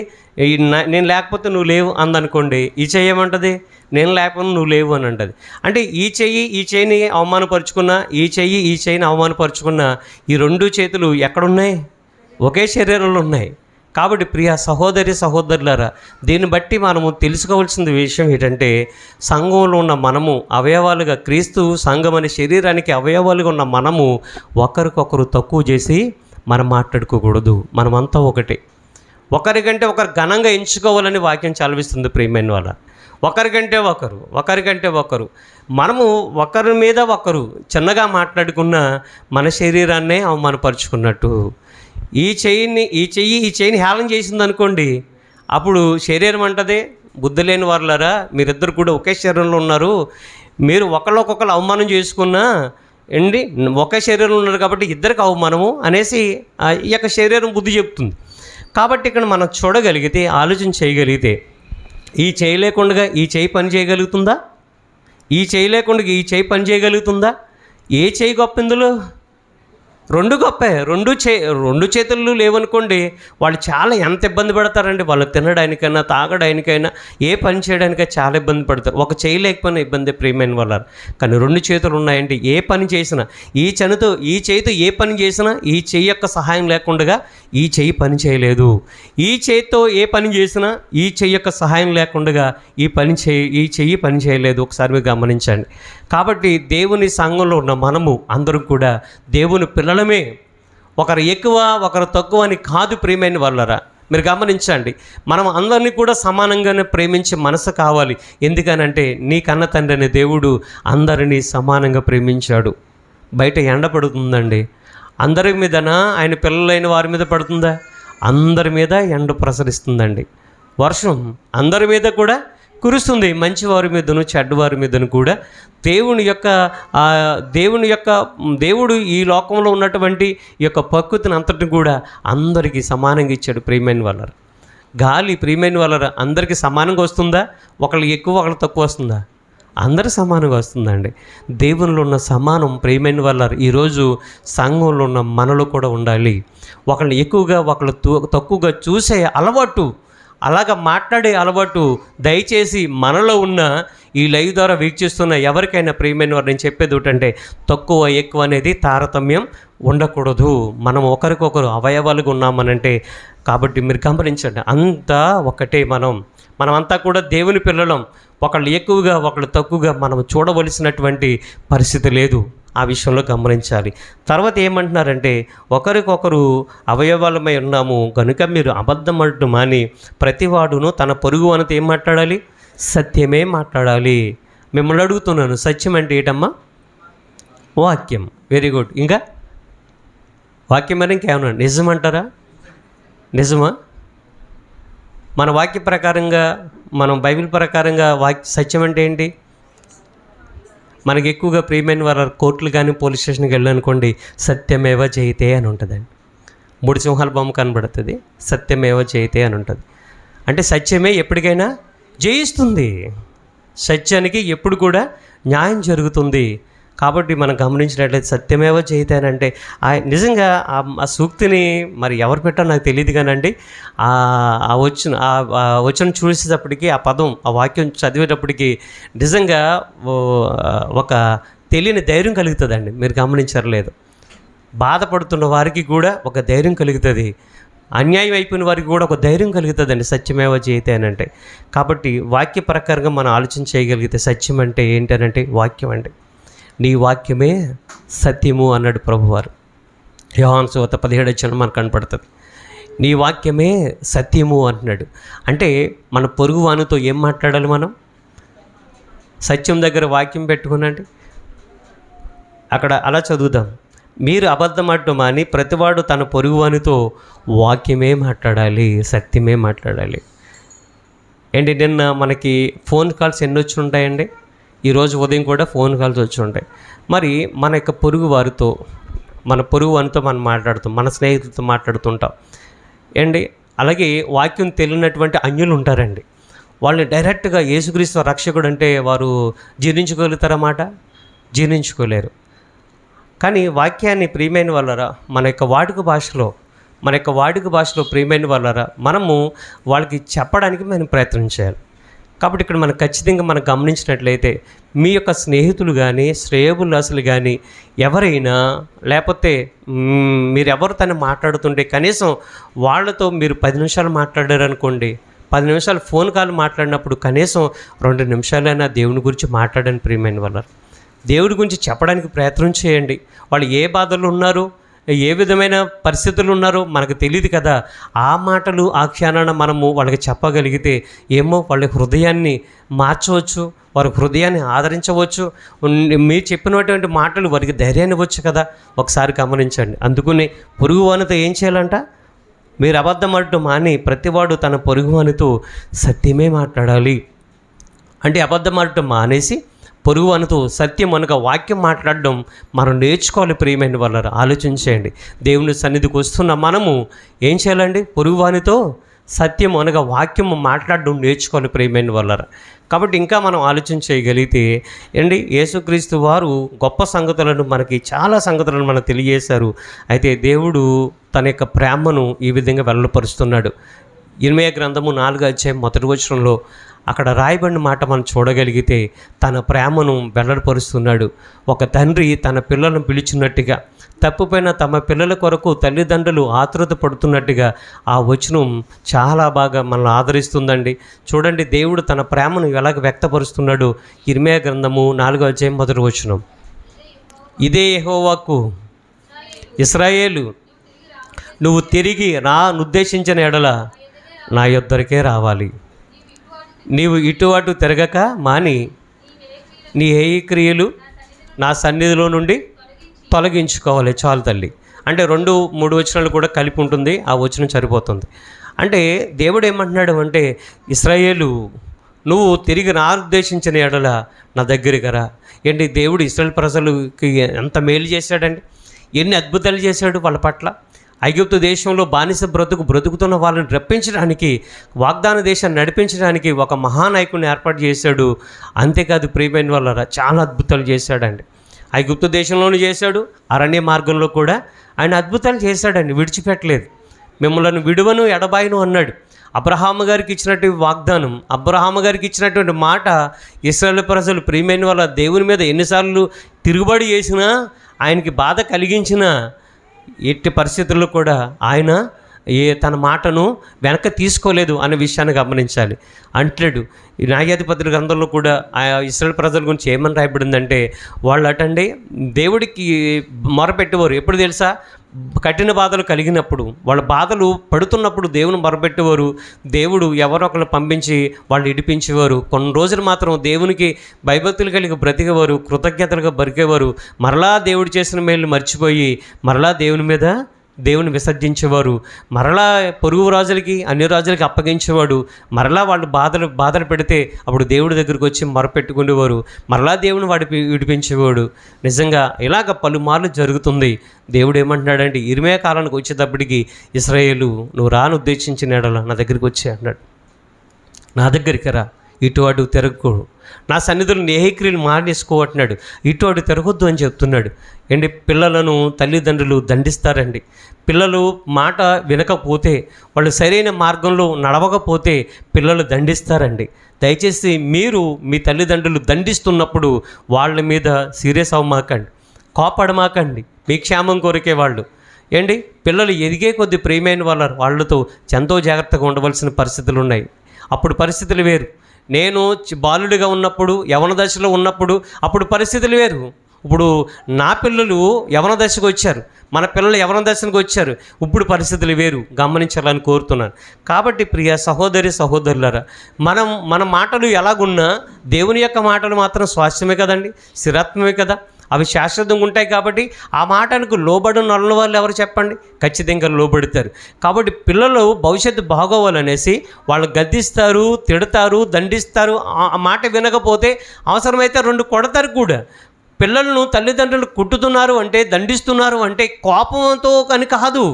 నేను లేకపోతే నువ్వు లేవు అందనుకోండి, ఈ చెయ్యి ఏమంటది? నేను లేకపోతే నువ్వు లేవు అని అంటది. అంటే ఈ చెయ్యిని అవమానపరుచుకున్నా, ఈ చెయ్యిని అవమానపరుచుకున్నా, ఈ రెండు చేతులు ఎక్కడున్నాయి? ఒకే శరీరంలో ఉన్నాయి. కాబట్టి ప్రియ సహోదరులారా, దీన్ని బట్టి మనము తెలుసుకోవాల్సిన విషయం ఏంటంటే సంఘంలో ఉన్న మనము అవయవాలుగా, క్రీస్తు సంఘం అనే శరీరానికి అవయవాలుగా ఉన్న మనము ఒకరికొకరు తక్కువ చేసి మనం మాట్లాడుకోకూడదు. మనమంతా ఒకటే. ఒకరికంటే ఒకరు ఘనంగా ఎంచుకోవాలని వాక్యం చదివిస్తుంది ప్రియమైన వాళ్ళ. ఒకరికంటే ఒకరు మనము ఒకరి మీద ఒకరు చిన్నగా మాట్లాడుకున్న మన శరీరాన్నే అవమానపరుచుకున్నట్టు. ఈ చెయ్యిని హేళన చేసింది అనుకోండి, అప్పుడు శరీరం అంటదే, బుద్ధి లేని వారులారా, మీరిద్దరు కూడా ఒకే శరీరంలో ఉన్నారు, మీరు ఒకళ్ళొకొకరు అవమానం చేసుకున్నా ఒకే శరీరంలో ఉన్నారు కాబట్టి ఇద్దరికి అవమానము అనేసి ఈ యొక్క శరీరం బుద్ధి చెప్తుంది. కాబట్టి ఇక్కడ మనం చూడగలిగితే, ఆలోచన చేయగలిగితే, ఈ చేయి లేకుండా ఈ చేయి పని చేయగలుగుతుందా? ఈ చేయి లేకుండా ఈ చేయి పని చేయగలుగుతుందా? ఏ చేయి గొప్ప ఇందులో? రెండు గొప్పే. రెండు చేతులు లేవనుకోండి, వాళ్ళు చాలా ఎంత ఇబ్బంది పడతారండి. వాళ్ళు తినడానికైనా తాగడానికైనా ఏ పని చేయడానికైనా చాలా ఇబ్బంది పడతారు. ఒక చేయి లేకపోయినా ఇబ్బంది ప్రియమైన వాళ్ళు. కానీ రెండు చేతులు ఉన్నాయండి, ఏ పని చేసినా ఈ చేతితో ఏ పని చేసినా ఈ చెయ్యి యొక్క సహాయం లేకుండా ఈ చెయ్యి పని చేయలేదు. ఈ చేతితో ఏ పని చేసినా ఈ చెయ్యి యొక్క సహాయం లేకుండా ఈ చెయ్యి పని చేయలేదు. ఒకసారి మీరు గమనించండి. కాబట్టి దేవుని సంఘంలో ఉన్న మనము అందరం కూడా దేవుని పిల్లలమే. ఒకరు ఎక్కువ ఒకరు తక్కువ అని కాదు ప్రియమైన వాళ్ళరా. మీరు గమనించండి, మనం అందరినీ కూడా సమానంగానే ప్రేమించే మనసు కావాలి. ఎందుకనంటే నీ కన్న తండ్రి అనే దేవుడు అందరినీ సమానంగా ప్రేమించాడు. బయట ఎండ పడుతుందండి, అందరి మీదనా ఆయన పిల్లలైన వారి మీద పడుతుందా? అందరి మీద ఎండ ప్రసరిస్తుందండి. వర్షం అందరి మీద కూడా కురుస్తుంది, మంచివారి మీదను చెడ్డవారి మీదను కూడా. దేవుడు ఈ లోకంలో ఉన్నటువంటి ఈ యొక్క ప్రకృతిని అంతటిని కూడా అందరికీ సమానంగా ఇచ్చాడు ప్రియమైన వాళ్ళ. గాలి ప్రియమైన వాళ్ళ అందరికీ సమానంగా వస్తుందా? ఒకళ్ళు ఎక్కువ ఒకళ్ళు తక్కువ వస్తుందా? అందరూ సమానంగా వస్తుందండి. దేవునిలో ఉన్న సమానం ప్రియమైన వాళ్ళ ఈరోజు సంఘంలో ఉన్న మనలో కూడా ఉండాలి. ఒకళ్ళు ఎక్కువగా ఒకళ్ళు తక్కువగా చూసే అలవాటు, అలాగ మాట్లాడే అలవాటు దయచేసి మనలో ఉన్న ఈ లైవ్ ద్వారా వీక్షిస్తున్న ఎవరికైనా ప్రియమైన వారు నేను చెప్పేది ఏంటంటే, తక్కువ ఎక్కువ అనేది తారతమ్యం ఉండకూడదు. మనం ఒకరికొకరు అవయవాలుగా ఉన్నామనంటే. కాబట్టి మీరు గమనించండి, అంతా ఒకటే. మనమంతా కూడా దేవుని పిల్లలం. ఒకళ్ళు ఎక్కువగా ఒకళ్ళు తక్కువగా మనం చూడవలసినటువంటి పరిస్థితి లేదు. ఆ విషయంలో గమనించాలి. తర్వాత ఏమంటున్నారంటే, ఒకరికొకరు అవయవాలమై ఉన్నాము కనుక మీరు అబద్ధమడ్డు మాని ప్రతివాడును తన పొరుగు అనితో ఏం మాట్లాడాలి? సత్యమే మాట్లాడాలి. మిమ్మల్ని అడుగుతున్నాను, సత్యం అంటే ఏంటమ్మా? వాక్యం. Very good. ఇంకా వాక్యం అని ఇంకేమన్నా నిజమంటారా? నిజమా? మన వాక్య ప్రకారంగా, మనం బైబిల్ ప్రకారంగా సత్యం అంటే ఏంటి? మనకి ఎక్కువగా ప్రియమైన వారు కోర్టులు కానీ పోలీస్ స్టేషన్కి వెళ్ళాలనుకోండి, సత్యమేవ జయతే అని ఉంటుందండి. 3 సింహాల బొమ్మ కనబడుతుంది, సత్యమేవ జయతే అని ఉంటుంది. అంటే సత్యమే ఎప్పటికైనా జయిస్తుంది. సత్యానికి ఎప్పుడు కూడా న్యాయం జరుగుతుంది. కాబట్టి మనం గమనించినట్లయితే సత్యమేవ జయతే అని అంటే నిజంగా ఆ సూక్తిని మరి ఎవరు పెట్టారో నాకు తెలియదు కానండి, వచ్చిన చూసేటప్పటికీ ఆ పదం, ఆ వాక్యం చదివేటప్పటికి నిజంగా ఒక తెలియని ధైర్యం కలుగుతుందండి. మీరు గమనించారు లేదు? బాధపడుతున్న వారికి కూడా ఒక ధైర్యం కలుగుతుంది, అన్యాయం అయిపోయిన వారికి కూడా ఒక ధైర్యం కలుగుతుందండి సత్యమేవ జయతే అని అంటే. కాబట్టి వాక్య ప్రకారంగా మనం ఆలోచన చేయగలిగితే సత్యం అంటే ఏంటనంటే వాక్యం అండి. నీ వాక్యమే సత్యము అన్నాడు ప్రభువారు. యోహాను సువార్త 17 మనకు కనపడుతుంది. నీ వాక్యమే సత్యము అంటున్నాడు. అంటే మన పొరుగు వానితో ఏం మాట్లాడాలి? మనం సత్యం దగ్గర వాక్యం పెట్టుకునండి. అక్కడ అలా చదువుదాం, మీరు అబద్ధమాడటం మాని ప్రతివాడు తన పొరుగు వానితో వాక్యమే మాట్లాడాలి, సత్యమే మాట్లాడాలి. ఏంటి, నిన్న మనకి ఫోన్ కాల్స్ ఎన్ని వచ్చి ఉంటాయండి? ఈరోజు ఉదయం కూడా ఫోన్ కాల్స్ వచ్చి ఉంటాయి. మరి మన యొక్క పొరుగు వారితో మనం మాట్లాడుతాం, మన స్నేహితులతో మాట్లాడుతుంటాం ఏంటి. అలాగే వాక్యం తెలియనటువంటి అన్యులు ఉంటారండి. వాళ్ళని డైరెక్ట్గా యేసుక్రీస్తు రక్షకుడు అంటే వారు జీర్ణించుకోగలుగుతారన్నమాట? జీర్ణించుకోలేరు. కానీ వాక్యాన్ని ప్రియమైన వాళ్ళరా మన యొక్క వాడుక భాషలో ప్రియమైన వాళ్ళరా మనము వాళ్ళకి చెప్పడానికి మనం ప్రయత్నం చేయాలి. కాబట్టి ఇక్కడ మనం ఖచ్చితంగా మనం గమనించినట్లయితే మీ యొక్క స్నేహితులు కానీ శ్రేయోభిలాషులు కానీ ఎవరైనా, లేకపోతే మీరు ఎవరితో మాట్లాడుతుంటే కనీసం వాళ్ళతో మీరు 10 నిమిషాలు మాట్లాడారనుకోండి, 10 నిమిషాలు ఫోన్ కాల్ మాట్లాడినప్పుడు కనీసం 2 నిమిషాలైనా దేవుని గురించి మాట్లాడని ప్రియమైన వాళ్ళ దేవుడి గురించి చెప్పడానికి ప్రయత్నం చేయండి. వాళ్ళు ఏ బాధలు ఉన్నారు, ఏ విధమైన పరిస్థితులు ఉన్నారో మనకు తెలియదు కదా. ఆ మాటలు ఆ క్షణాన మనము వాళ్ళకి చెప్పగలిగితే ఏమో వాళ్ళ హృదయాన్ని మార్చవచ్చు, వారి హృదయాన్ని ఆదరించవచ్చు. మీరు చెప్పినటువంటి మాటలు వారికి ధైర్యాన్ని ఇవ్వచ్చు కదా. ఒకసారి గమనించండి. అందుకని పొరుగువానితో ఏం చేయాలంట? మీరు అబద్ధం ఆడటం మాని ప్రతివాడు తన పొరుగువానితో సత్యమే మాట్లాడాలి. అంటే అబద్ధం ఆడటం మానేసి పొరుగువానితో సత్యం అనగా వాక్యం మాట్లాడడం మనం నేర్చుకోవాలి. ప్రియమైన వాళ్ళారా, ఆలోచించేయండి. దేవుని సన్నిధికి వస్తున్న మనము ఏం చేయాలండి? పొరుగువానితో సత్యం అనగా వాక్యం మాట్లాడడం నేర్చుకోవాలి. ప్రియమైన వాళ్ళారా, కాబట్టి ఇంకా మనం ఆలోచన చేయగలిగితే అండి, యేసుక్రీస్తు వారు గొప్ప సంగతులను మనకి చాలా సంగతులను మనకు తెలియజేశారు. అయితే దేవుడు తన యొక్క ప్రేమను ఈ విధంగా వెల్లడిపరుస్తున్నాడు. ఇర్మీయా గ్రంథము 4:1 అక్కడ రాయబడిన మాట మనం చూడగలిగితే తన ప్రేమను వెల్లడిపరుస్తున్నాడు. ఒక తండ్రి తన పిల్లలను పిలిచినట్టుగా, తప్పిపోయిన తమ పిల్లల కొరకు తల్లిదండ్రులు ఆతృత పడుతున్నట్టుగా ఆ వచనం చాలా బాగా మనల్ని ఆదరిస్తుందండి. చూడండి, దేవుడు తన ప్రేమను ఎలాగ వ్యక్తపరుస్తున్నాడు. ఇర్మీయా గ్రంథము 4:1, ఇదే యెహోవాకు, ఇశ్రాయేలు, నువ్వు తిరిగి ఉద్దేశించిన ఎడల నా యొద్దరికే రావాలి. నీవు ఇటు అటు తిరగక మాని నీ ఏ క్రియలు నా సన్నిధిలో నుండి తొలగించుకోవాలి. చాలు తల్లి. అంటే 2-3 వచనాలు కూడా కలిపి ఉంటుంది. ఆ వచనం సరిపోతుంది. అంటే దేవుడు ఏమంటున్నాడు అంటే, ఇశ్రాయేలు, నువ్వు తిరిగి ఉద్దేశించిన ఎడల నా దగ్గరికి రా. ఏంటి, దేవుడు ఇశ్రాయేల్ ప్రజలకి ఎంత మేలు చేశాడండి, ఎన్ని అద్భుతాలు చేశాడు వాళ్ళ పట్ల. ఐగుప్తు దేశంలో బానిస బ్రతుకుతున్న వాళ్ళని రప్పించడానికి, వాగ్దాన దేశాన్ని నడిపించడానికి ఒక మహానాయకుడిని ఏర్పాటు చేశాడు. అంతేకాదు ప్రియమైన వాళ్ళరా, చాలా అద్భుతాలు చేశాడండి. ఐగుప్తు దేశంలోనూ చేశాడు, అరణ్య మార్గంలో కూడా ఆయన అద్భుతాలు చేశాడండి, విడిచిపెట్టలేదు. మిమ్మల్ని విడువను ఎడబాయను అన్నాడు. అబ్రహాము గారికి ఇచ్చినటువంటి వాగ్దానం, అబ్రహాము గారికి ఇచ్చినటువంటి మాట ఇశ్రాయేలు ప్రజలు ప్రియమైన వాళ్ళ దేవుని మీద ఎన్నిసార్లు తిరుగుబడి చేసినా, ఆయనకి బాధ కలిగించినా, ఎట్టి పరిస్థితుల్లో కూడా ఆయన తన మాటను వెనక్కి తీసుకోలేదు అనే విషయాన్ని గమనించాలి. అంటాడు ఈ న్యాయాధిపతుల గ్రంథంలో కూడా ఆ ఇశ్రాయేలు ప్రజల గురించి ఏమని రాయబడిందంటే, వాళ్ళు అటండి దేవుడికి మొరపెట్టేవారు. ఎప్పుడు తెలుసా? కఠిన బాధలు కలిగినప్పుడు, వాళ్ళ బాధలు పడుతున్నప్పుడు దేవుని మొరపెట్టేవారు. దేవుడు ఎవరొకరు పంపించి వాళ్ళు ఇడిపించేవారు. కొన్ని రోజులు మాత్రం దేవునికి భయభక్తులు కలిగి బ్రతికేవారు, కృతజ్ఞతలుగా బతికేవారు. మరలా దేవుడు చేసిన మేలు మర్చిపోయి మరలా దేవుని విసర్జించేవారు. మరలా పొరుగు రాజులకి, అన్ని రాజులకి అప్పగించేవాడు. మరలా వాళ్ళు బాధలు పెడితే అప్పుడు దేవుడి దగ్గరికి వచ్చి మొరపెట్టుకునేవారు. మరలా దేవుని విడిపించేవాడు. నిజంగా ఇలాగ పలుమార్లు జరుగుతుంది. దేవుడు ఏమంటున్నాడంటే, ఇర్మీయా కాలానికి వచ్చేటప్పటికి, ఇశ్రాయేలు, నువ్వు ఉద్దేశించిన ఎడల నా దగ్గరికి వచ్చే అన్నాడు. నా దగ్గరికి రా, ఇటు అటు తిరగకూడదు, నా సన్నిధులు నేహిక్రియలు మానేసుకోవట్న్నాడు. ఇటు అటు తిరగొద్దు అని చెప్తున్నాడు. ఏంటి, పిల్లలను తల్లిదండ్రులు దండిస్తారండి. పిల్లలు మాట వినకపోతే, వాళ్ళు సరైన మార్గంలో నడవకపోతే పిల్లలు దండిస్తారండి. దయచేసి మీరు మీ తల్లిదండ్రులు దండిస్తున్నప్పుడు వాళ్ళ మీద సీరియస్ అవ్వమాకండి, కోపడమాకండి. మీ క్షేమం కోరికే వాళ్ళు. ఏంటి, పిల్లలు ఎదిగే కొద్ది ప్రియమైన వాళ్ళతో ఎంతో జాగ్రత్తగా ఉండవలసిన పరిస్థితులు ఉన్నాయి. అప్పుడు పరిస్థితులు వేరు. నేను బాలుడిగా ఉన్నప్పుడు, యవన దశలో ఉన్నప్పుడు అప్పుడు పరిస్థితులు వేరు. ఇప్పుడు నా పిల్లలు యవన దశకు వచ్చారు, మన పిల్లలు యవన దశకు వచ్చారు. ఇప్పుడు పరిస్థితులు వేరు, గమనించాలని కోరుతున్నాను. కాబట్టి ప్రియ సహోదరులారా, మన మాటలు ఎలాగున్నా దేవుని యొక్క మాటలు మాత్రం స్వాస్థ్యమే కదండి, స్థిరత్వమే కదా. అవి శాశ్వతంగా ఉంటాయి. కాబట్టి ఆ మాటలకు లోబడి నల్ల వాళ్ళు ఎవరు చెప్పండి? ఖచ్చితంగా లోబడతారు. కాబట్టి పిల్లలు భవిష్యత్తు బాగోవాలనేసి వాళ్ళు గద్దిస్తారు, తిడతారు, దండిస్తారు. ఆ మాట వినకపోతే అవసరమైతే 2 కొడతారు కూడా. పిల్లలను తల్లిదండ్రులు కుట్టుతున్నారు అంటే, దండిస్తున్నారు అంటే కోపంతో అని కాదు,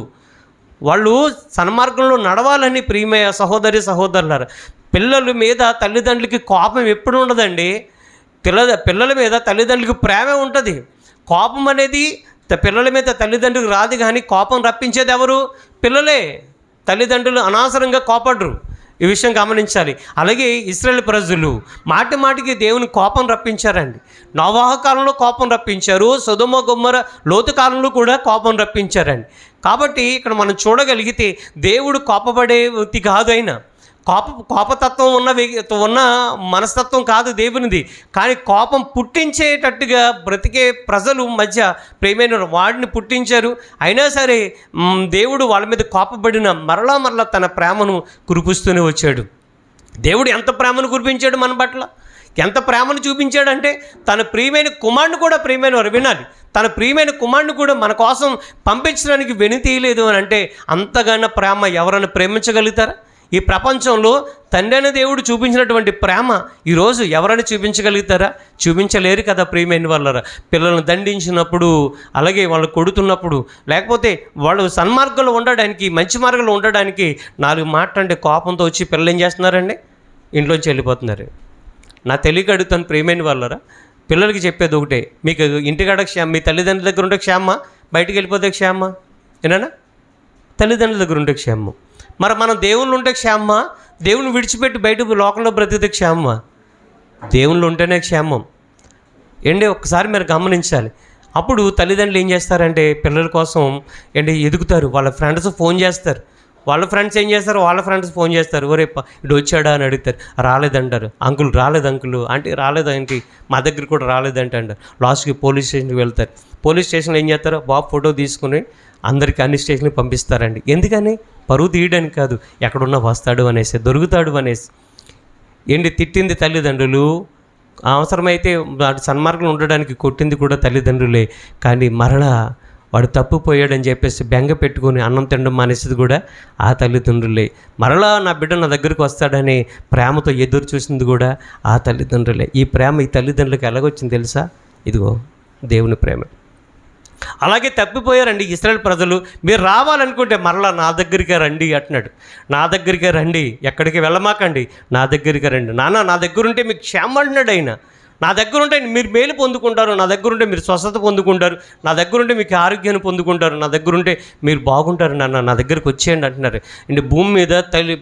వాళ్ళు సన్మార్గంలో నడవాలని. ప్రియమయ సహోదరులారా, పిల్లల మీద తల్లిదండ్రులకి కోపం ఎప్పుడు ఉండదండి. పిల్లల మీద తల్లిదండ్రులకు ప్రేమే ఉంటుంది. కోపం అనేది పిల్లల మీద తల్లిదండ్రులకు రాదు. కానీ కోపం రప్పించేది ఎవరు? పిల్లలే. తల్లిదండ్రులు అనవసరంగా కోపడరు. ఈ విషయం గమనించాలి. అలాగే ఇశ్రాయేలు ప్రజలు మాటికి దేవుని కోపం రప్పించారండి. నోవాహు కాలంలో కోపం రప్పించారు, సొదొమ గొమొర్రా లోతు కాలంలో కూడా కోపం రప్పించారండి. కాబట్టి ఇక్కడ మనం చూడగలిగితే దేవుడు కోపపడే వ్యక్తి కాదు. అయినా కోపతత్వం ఉన్న మనస్తత్వం కాదు దేవునిది. కానీ కోపం పుట్టించేటట్టుగా బ్రతికే ప్రజలు మధ్య ప్రేమైన వాడిని పుట్టించారు. అయినా సరే దేవుడు వాళ్ళ మీద కోపపడిన మరలా తన ప్రేమను కురిపిస్తూనే వచ్చాడు. దేవుడు ఎంత ప్రేమను కురిపించాడు మన పట్ల, ఎంత ప్రేమను చూపించాడంటే తన ప్రియమైన కుమారుని కూడా, ప్రియమైన వారు వినాలి, తన ప్రియమైన కుమారుని కూడా మన కోసం పంపించడానికి వెనుతీయలేదు అని అంటే అంతగానో ప్రేమ ఎవరైనా ప్రేమించగలుగుతారా? ఈ ప్రపంచంలో తండ్రి అనే దేవుడు చూపించినటువంటి ప్రేమ ఈరోజు ఎవరైనా చూపించగలుగుతారా? చూపించలేరు కదా ప్రియమైన వాళ్ళరా. పిల్లలను దండించినప్పుడు, అలాగే వాళ్ళు కొడుతున్నప్పుడు, లేకపోతే వాళ్ళు సన్మార్గంలో ఉండడానికి, మంచి మార్గంలో ఉండడానికి 4 మాటలంటే కోపంతో వచ్చి పిల్లలు ఏం చేస్తున్నారండి? ఇంట్లోంచి వెళ్ళిపోతున్నారు. నా తెలియక అడుగుతాను ప్రియమైన వాళ్ళరా, పిల్లలకి చెప్పేది ఒకటే, మీకు ఇంటికాడ మీ తల్లిదండ్రుల దగ్గర ఉంటే క్షేమమా, బయటికి వెళ్ళిపోతే క్షేమమా? ఏనా? తల్లిదండ్రుల దగ్గర ఉంటే క్షేమం. మరి మనం దేవుళ్ళు ఉంటే క్షేమమా, దేవుని విడిచిపెట్టి బయట లోకంలో బ్రతికితే క్షేమమా? దేవుళ్ళు ఉంటేనే క్షేమం ఏంటి, ఒక్కసారి మీరు గమనించాలి. అప్పుడు తల్లిదండ్రులు ఏం చేస్తారంటే పిల్లల కోసం ఎదుగుతారు. వాళ్ళ ఫ్రెండ్స్ ఫోన్ చేస్తారు, వాళ్ళ ఫ్రెండ్స్ ఏం చేస్తారు, వాళ్ళ ఫ్రెండ్స్ ఫోన్ చేస్తారు, ఒరే ఇటు వచ్చాడా అని అడుగుతారు. రాలేదంటారు. అంకుల్ రాలేదు, అంకుల్ ఆంటీ రాలేదంటే, మా దగ్గర కూడా రాలేదంటే అంటారు. లాస్ట్కి పోలీస్ స్టేషన్కి వెళ్తారు. పోలీస్ స్టేషన్లో ఏం చేస్తారు, బాబు ఫోటో తీసుకుని అందరికీ అన్ని స్టేషన్కి పంపిస్తారండి. ఎందుకని? పరువు తీయడానికి కాదు, ఎక్కడున్నా వస్తాడు అనేసి, దొరుకుతాడు అనేసి. తిట్టింది తల్లిదండ్రులు, అవసరమైతే వాడు సన్మార్గంలో ఉండడానికి కొట్టింది కూడా తల్లిదండ్రులే. కానీ మరలా వాడు తప్పిపోయాడని చెప్పేసి బెంగ పెట్టుకొని అన్నం తినడం మానేసేది కూడా ఆ తల్లిదండ్రులే. మరలా నా బిడ్డ నా దగ్గరికి వస్తాడని ప్రేమతో ఎదురు చూసింది కూడా ఆ తల్లిదండ్రులే. ఈ ప్రేమ ఈ తల్లిదండ్రులకు ఎలాగొచ్చింది తెలుసా? ఇదిగో దేవుని ప్రేమ. అలాగే తప్పిపోయారండి ఇశ్రాయేలు ప్రజలు. మీరు రావాలనుకుంటే మరలా నా దగ్గరికే రండి అంటున్నాడు. నా దగ్గరికే రండి, ఎక్కడికి వెళ్ళమాకండి, నా దగ్గరికే రండి. నా దగ్గర ఉంటే మీకు క్షేమం అంటున్నాడు ఆయన. నా దగ్గర ఉంటే మీరు మేలు పొందుకుంటారు, నా దగ్గర ఉంటే మీరు స్వస్థత పొందుకుంటారు, నా దగ్గర ఉంటే మీకు ఆరోగ్యాన్ని పొందుకుంటారు, నా దగ్గర ఉంటే మీరు బాగుంటారు, నా దగ్గరికి వచ్చేయండి అంటున్నారు. భూమి మీద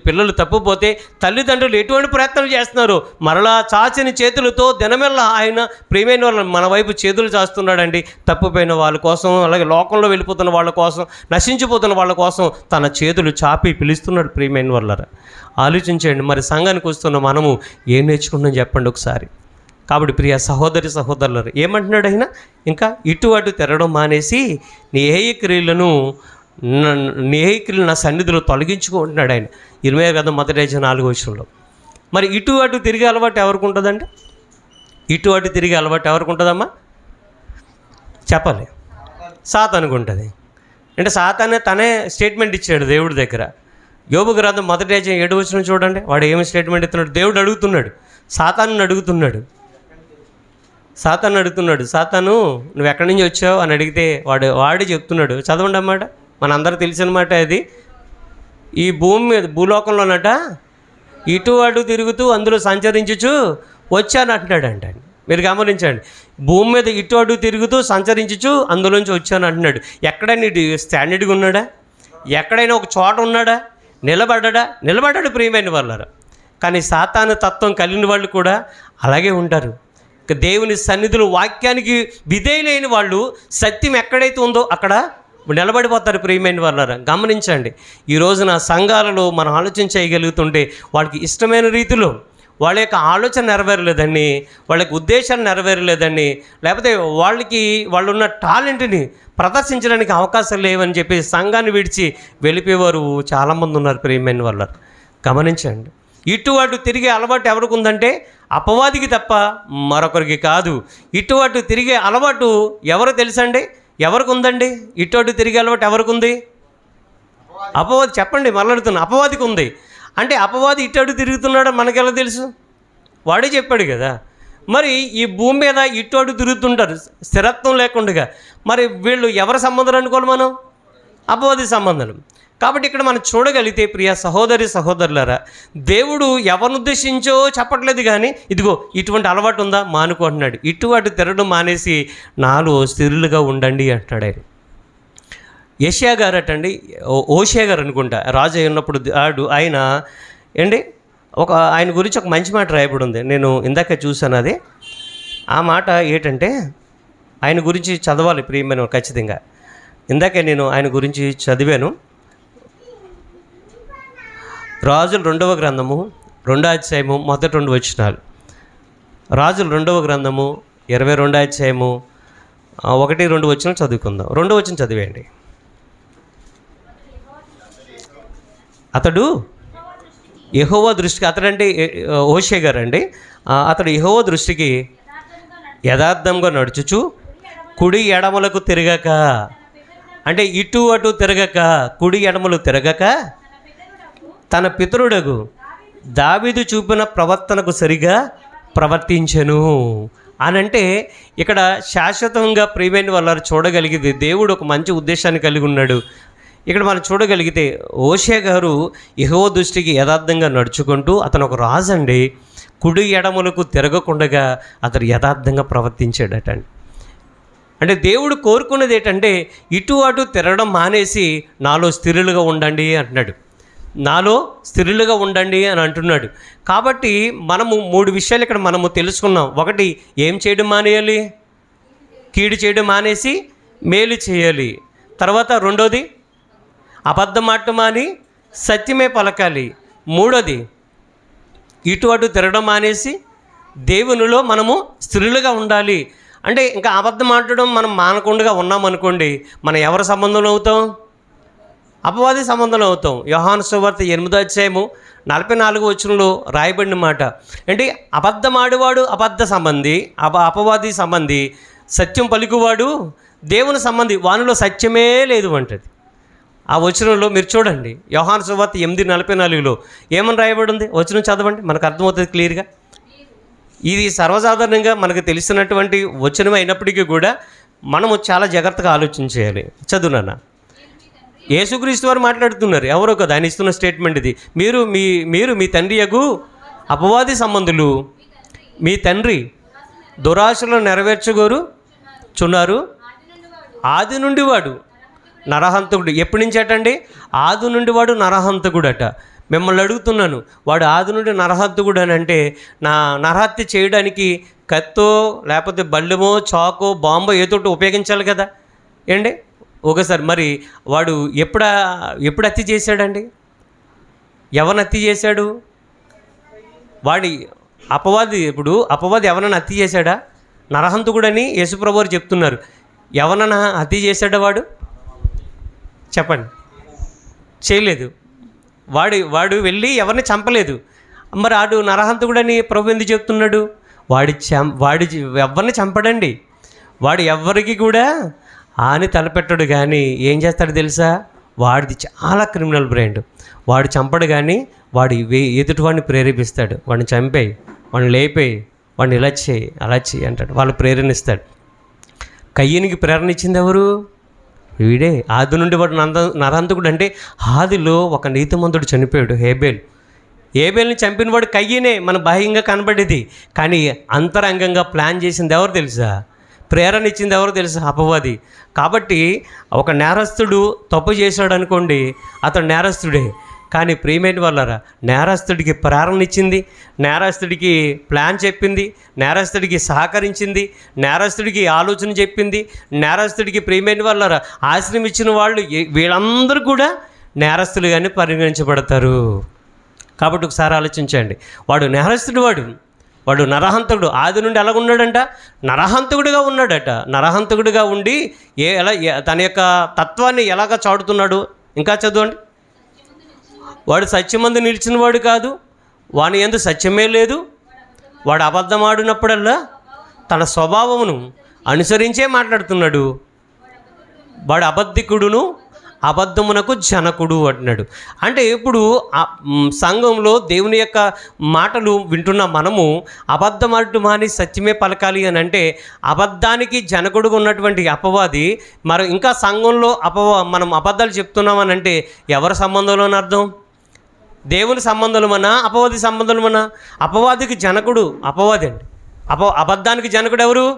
పిల్లలు తప్పిపోతే తల్లిదండ్రులు ఎటువంటి ప్రయత్నాలు చేస్తున్నారు? మరలా చాచని చేతులతో దినమెల్లా ఆయన ప్రియమైన వాళ్ళని మన వైపు చేతులు చాస్తున్నాడండి. తప్పిపోయిన వాళ్ళ కోసం, అలాగే లోకంలో వెళ్ళిపోతున్న వాళ్ళ కోసం, నశించిపోతున్న వాళ్ళ కోసం తన చేతులు చాపి పిలుస్తున్నాడు. ప్రియమైన వాళ్ళరా ఆలోచించండి. మరి సంఘానికి వస్తున్న మనము ఏం నేర్చుకుంటాం చెప్పండి ఒకసారి. కాబట్టి ప్రియ సహోదరులు ఏమంటున్నాడు ఆయన? ఇంకా ఇటు అటు తిరగడం మానేసి నీ ఏయక్రియలను నా సన్నిధిలో తొలగించుకుంటున్నాడు ఆయన. 20 మరి ఇటు అటు తిరిగే అలవాటు ఎవరికి ఉంటుందండి? ఇటు అటు తిరిగే అలవాటు ఎవరికి ఉంటుందమ్మా చెప్పాలి? సాతానుకు ఉంటుంది. అంటే సాతానే తనే స్టేట్మెంట్ ఇచ్చాడు దేవుడి దగ్గర. యోబు గ్రంథం 1:7 చూడండి. వాడు ఏమి స్టేట్మెంట్ ఇస్తున్నాడు? దేవుడు అడుగుతున్నాడు, సాతాను అడుగుతున్నాడు. సాతాను నువ్వు ఎక్కడి నుంచి వచ్చావు అని అడిగితే వాడే చెప్తున్నాడు. చదవండి అన్నమాట, మనందరూ తెలిసిన మాట అది. ఈ భూమి మీద భూలోకంలోనట ఇటు అటు తిరుగుతూ అందులో సంచరించుచు వచ్చాను అంటున్నాడంట. మీరు గమనించండి, భూమి మీద ఇటు అటు తిరుగుతూ సంచరించుచు అందులోంచి వచ్చాను అంటున్నాడు. ఎక్కడైనా స్టాండర్డ్గా ఉన్నాడా? ఎక్కడైనా ఒక చోట ఉన్నాడా? నిలబడ్డాడు ప్రియమైన వాళ్ళారా. కానీ సాతాను తత్వం కలిగిన వాళ్ళు కూడా అలాగే ఉంటారు. దేవుని సన్నిధిలో వాక్యానికి విధేయులైన వాళ్ళు సత్యం ఎక్కడైతే ఉందో అక్కడ నిలబడిపోతారు. ప్రియమైన వాళ్ళారా గమనించండి. ఈ రోజున సంఘాలలో మనం ఆలోచన చేయగలుగుతుంటే వాళ్ళకి ఇష్టమైన రీతిలో వాళ్ళ యొక్క ఆలోచన నెరవేరలేదని, వాళ్ళకి ఉద్దేశాలు నెరవేరలేదని, లేకపోతే వాళ్ళున్న టాలెంట్ని ప్రదర్శించడానికి అవకాశాలు లేవని చెప్పి సంఘాన్ని విడిచి వెళ్ళిపోయేవారు చాలామంది ఉన్నారు. ప్రియమైన వాళ్ళారా గమనించండి. ఇటు అటు తిరిగే అలవాటు ఎవరికి ఉందంటే అపవాదికి తప్ప మరొకరికి కాదు. ఇటు అటు తిరిగే అలవాటు ఎవరో తెలుసండి? ఎవరికి ఉందండి ఇటు అటు తిరిగే అలవాటు? ఎవరికి ఉంది? అపవాది. చెప్పండి, మళ్ళడుతున్నా. అపవాదికి ఉంది. అంటే అపవాది ఇటు అటు తిరుగుతున్నాడో మనకెలా తెలుసు? వాడే చెప్పాడు కదా. మరి ఈ భూమి మీద ఇటు అటు తిరుగుతుంటారు స్థిరత్వం లేకుండా. మరి వీళ్ళు ఎవరి సంబంధాలు అనుకోవాలి మనం? అపవాది సంబంధాలు. కాబట్టి ఇక్కడ మనం చూడగలిగితే ప్రియ సహోదరులారా, దేవుడు ఎవరిని ఉద్దేశించో చెప్పట్లేదు, కానీ ఇదిగో ఇటువంటి అలవాటు ఉందా మానుకో అంటున్నాడు. ఇటు అటు తిరగడం మానేసి నాలో స్థిరులుగా ఉండండి అంటున్నాడు ఆయన. యెషయా గారు అటండి, ఓషియా గారు అనుకుంటా, రాజు అయినప్పుడు ఆయన ఆయన గురించి ఒక మంచి మాట రాయబడి ఉంది. నేను ఇందాక చూశాను అది. ఆ మాట ఏంటంటే, ఆయన గురించి చదవాలి ప్రియమైన ఖచ్చితంగా. ఇందాకే నేను ఆయన గురించి చదివాను. రాజుల 2వ గ్రంథము 2వ అధ్యాయము మొదటి 2 వచనాలు. రాజుల 2వ గ్రంథము 22వ అధ్యాయము 1-2 వచనాలు చదువుకుందాం. 2వ వచనం చదివేయండి. అతడు యెహోవా దృష్టికి, అతడంటే హోషే గారు అండి, అతడు యెహోవా దృష్టికి యథార్థంగా నడుచుచు కుడి ఎడమలకు తిరగక, అంటే ఇటు అటు తిరగక, కుడి ఎడమలు తిరగక తన పితరుడగు దావీదు చూపిన ప్రవర్తనకు సరిగా ప్రవర్తించెను అనంటే, ఇక్కడ శాశ్వతంగా ప్రియమైన వాళ్ళని చూడగలిగితే దేవుడు ఒక మంచి ఉద్దేశాన్ని కలిగి ఉన్నాడు. ఇక్కడ మనం చూడగలిగితే హోషే గారు యెహోవా దృష్టికి యథార్థంగా నడుచుకుంటూ, అతను ఒక రాజు అండి, కుడి ఎడమలకు తిరగకుండగా అతను యథార్థంగా ప్రవర్తించాడట. అంటే దేవుడు కోరుకున్నది ఏంటంటే, ఇటు అటు తిరగడం మానేసి నాలో స్థిరులుగా ఉండండి అంటున్నాడు. నాలో స్థిరులుగా ఉండండి అని అంటున్నాడు. కాబట్టి మనము 3 విషయాలు ఇక్కడ మనము తెలుసుకున్నాం. ఒకటి, ఏం చేయడం మానేయాలి? కీడు చేయడం మానేసి మేలు చేయాలి. తర్వాత రెండోది, అబద్ధం ఆడటం మాని సత్యమే పలకాలి. మూడోది, ఇటు అటు తిరగడం మానేసి దేవునిలో మనము స్థిరులుగా ఉండాలి. అంటే ఇంకా అబద్ధం ఆడడం మనం మానకుండా ఉన్నామనుకోండి, మనం ఎవరి సంబంధంలో అవుతాం? అపవాది సంబంధంలో అవుతాం. యోహాను సువార్త 8వ అధ్యాయము 44వ వచనంలో రాయబడిన మాట అంటే, అబద్ధం ఆడేవాడు అబద్ధ సంబంధి, అపవాది సంబంధి, సత్యం పలుకువాడు దేవుని సంబంధి, వానిలో సత్యమే లేదు అంటది. ఆ వచనంలో మీరు చూడండి, యోహాను సువార్త 8:44లో ఏమని రాయబడి ఉంది? వచనం చదవండి, మనకు అర్థమవుతుంది క్లియర్గా. ఇది సర్వసాధారణంగా మనకు తెలిసినటువంటి వచనం అయినప్పటికీ కూడా మనము చాలా జాగ్రత్తగా ఆలోచించేయాలి. చదువునన్నా, యేసుక్రీస్తు వారు మాట్లాడుతున్నారు, ఎవరో కదా ఆయన ఇస్తున్న స్టేట్మెంట్ ఇది. మీరు మీ తండ్రి యగు అపవాది సంబంధులు, మీ తండ్రి దురాశలను నెరవేర్చగోరు చున్నారు. ఆది నుండి వాడు నరహంతకుడు. ఎప్పటి నుంచి అటండి? ఆది నుండి వాడు నరహంతకుడు అట. మిమ్మల్ని అడుగుతున్నాను, వాడు ఆది నుండి నరహంతకుడు అని అంటే, నరహత్య చేయడానికి కత్తో లేకపోతే బల్లెమో చాకో బాంబో ఏదోటి ఉపయోగించాలి కదా ఏండి? ఒకసారి మరి వాడు ఎప్పుడు హత్య చేశాడండి? ఎవరిని హత్య చేశాడు? వాడి అపవాది ఎవరన్నా హత్య చేశాడా? నరహంతకుడని యేసుప్రభు వారు చెప్తున్నారు. ఎవరన్నా హత్య చేశాడా వాడు? చెప్పండి. చేయలేదు. వాడు వెళ్ళి ఎవరిని చంపలేదు. మరి వాడు నరహంతకుడని ప్రభు ఎందుకు చెప్తున్నాడు? వాడు ఎవరిని చంపడండి. వాడు ఎవరికి కూడా హాని తలపెట్టడు. కానీ ఏం చేస్తాడు తెలుసా? వాడిది చాలా క్రిమినల్ బ్రెయిన్. వాడు చంపడు కానీ వాడు ఎదుటివాడిని ప్రేరేపిస్తాడు. వాడిని చంపేయి, వాడిని లేపేయి, వాడిని ఇలా చేయి అలా చేయి అంటాడు. వాళ్ళు ప్రేరణిస్తాడు. కయ్యనికి ప్రేరణ ఇచ్చింది ఎవరు? వీడే. ఆది నుండి వాడు నరహంతకుడు. అంటే ఆదిలో ఒక నీతిమంతుడు చనిపోయాడు, హేబేల్ని చంపిన వాడు కయ్యనే మన బాహ్యంగా కనబడేది. కానీ అంతరంగంగా ప్లాన్ చేసింది ఎవరు తెలుసా? ప్రేరణ ఇచ్చింది ఎవరు తెలుసా? అపవాది. కాబట్టి ఒక నేరస్తుడు తప్పు చేశాడు అనుకోండి, అతడు నేరస్తుడే. కానీ ప్రియమైన వాళ్ళారా, నేరస్తుడికి ప్రేరణ ఇచ్చింది, నేరస్తుడికి ప్లాన్ చెప్పింది, నేరస్తుడికి సహకరించింది, నేరస్తుడికి ఆలోచన చెప్పింది, నేరస్తుడికి ప్రియమైన వాళ్ళారా ఆశ్రయం ఇచ్చిన వాళ్ళు వీళ్ళందరూ కూడా నేరస్తులుగానే పరిగణించబడతారు. కాబట్టి ఒకసారి ఆలోచించండి. వాడు నేరస్తుడు, వాడు నరహంతకుడు. ఆది నుండి ఎలా ఉన్నాడంట? నరహంతకుడిగా ఉన్నాడట. నరహంతకుడిగా ఉండి తన యొక్క తత్వాన్ని ఎలాగ చాటుతున్నాడు? ఇంకా చదవండి. వాడు సత్యమందు నిలిచిన వాడు కాదు, వాని యందు సత్యమే లేదు. వాడు అబద్ధం ఆడినప్పుడల్లా తన స్వభావమును అనుసరించే మాట్లాడుతున్నాడు. వాడు అబద్ధికుడును అబద్ధమునకు జనకుడు అంటున్నాడు. అంటే ఇప్పుడు సంఘంలో దేవుని యొక్క మాటలు వింటున్న మనము అబద్ధమాడు మాని సత్యమే పలకాలి అని అంటే, అబద్ధానికి జనకుడుగా ఉన్నటువంటి అపవాది మరి ఇంకా సంఘంలో మనం అబద్ధాలు చెప్తున్నామని అంటే ఎవరి సంబంధంలోని అర్థం? దేవుని సంబంధులమనా అపవాది సంబంధులమనా? అపవాదికి జనకుడు అపవాది అండి. అబద్ధానికి జనకుడు ఎవరు?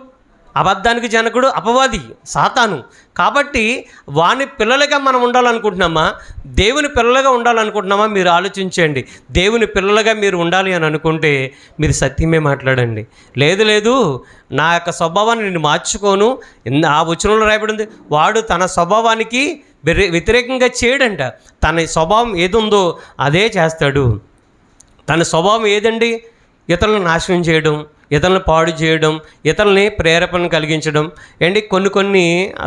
అబద్ధానికి జనకుడు అపవాది, సాతాను. కాబట్టి వాని పిల్లలుగా మనం ఉండాలనుకుంటున్నామా? దేవుని పిల్లలుగా ఉండాలనుకుంటున్నామా? మీరు ఆలోచించండి. దేవుని పిల్లలుగా మీరు ఉండాలి అని అనుకుంటే మీరు సత్యమే మాట్లాడండి. లేదు నా యొక్క స్వభావాన్ని నేను మార్చుకోను. ఆ వచనంలో రాయబడింది, వాడు తన స్వభావానికి వ్యతిరేకంగా చేయడంట. తన స్వభావం ఏది ఉందో అదే చేస్తాడు. తన స్వభావం ఏదండి? ఇతరులను నాశనం చేయడం, ఇతరులను పాడు చేయడం, ఇతరులని ప్రేరేపణ కలిగించడం. కొన్ని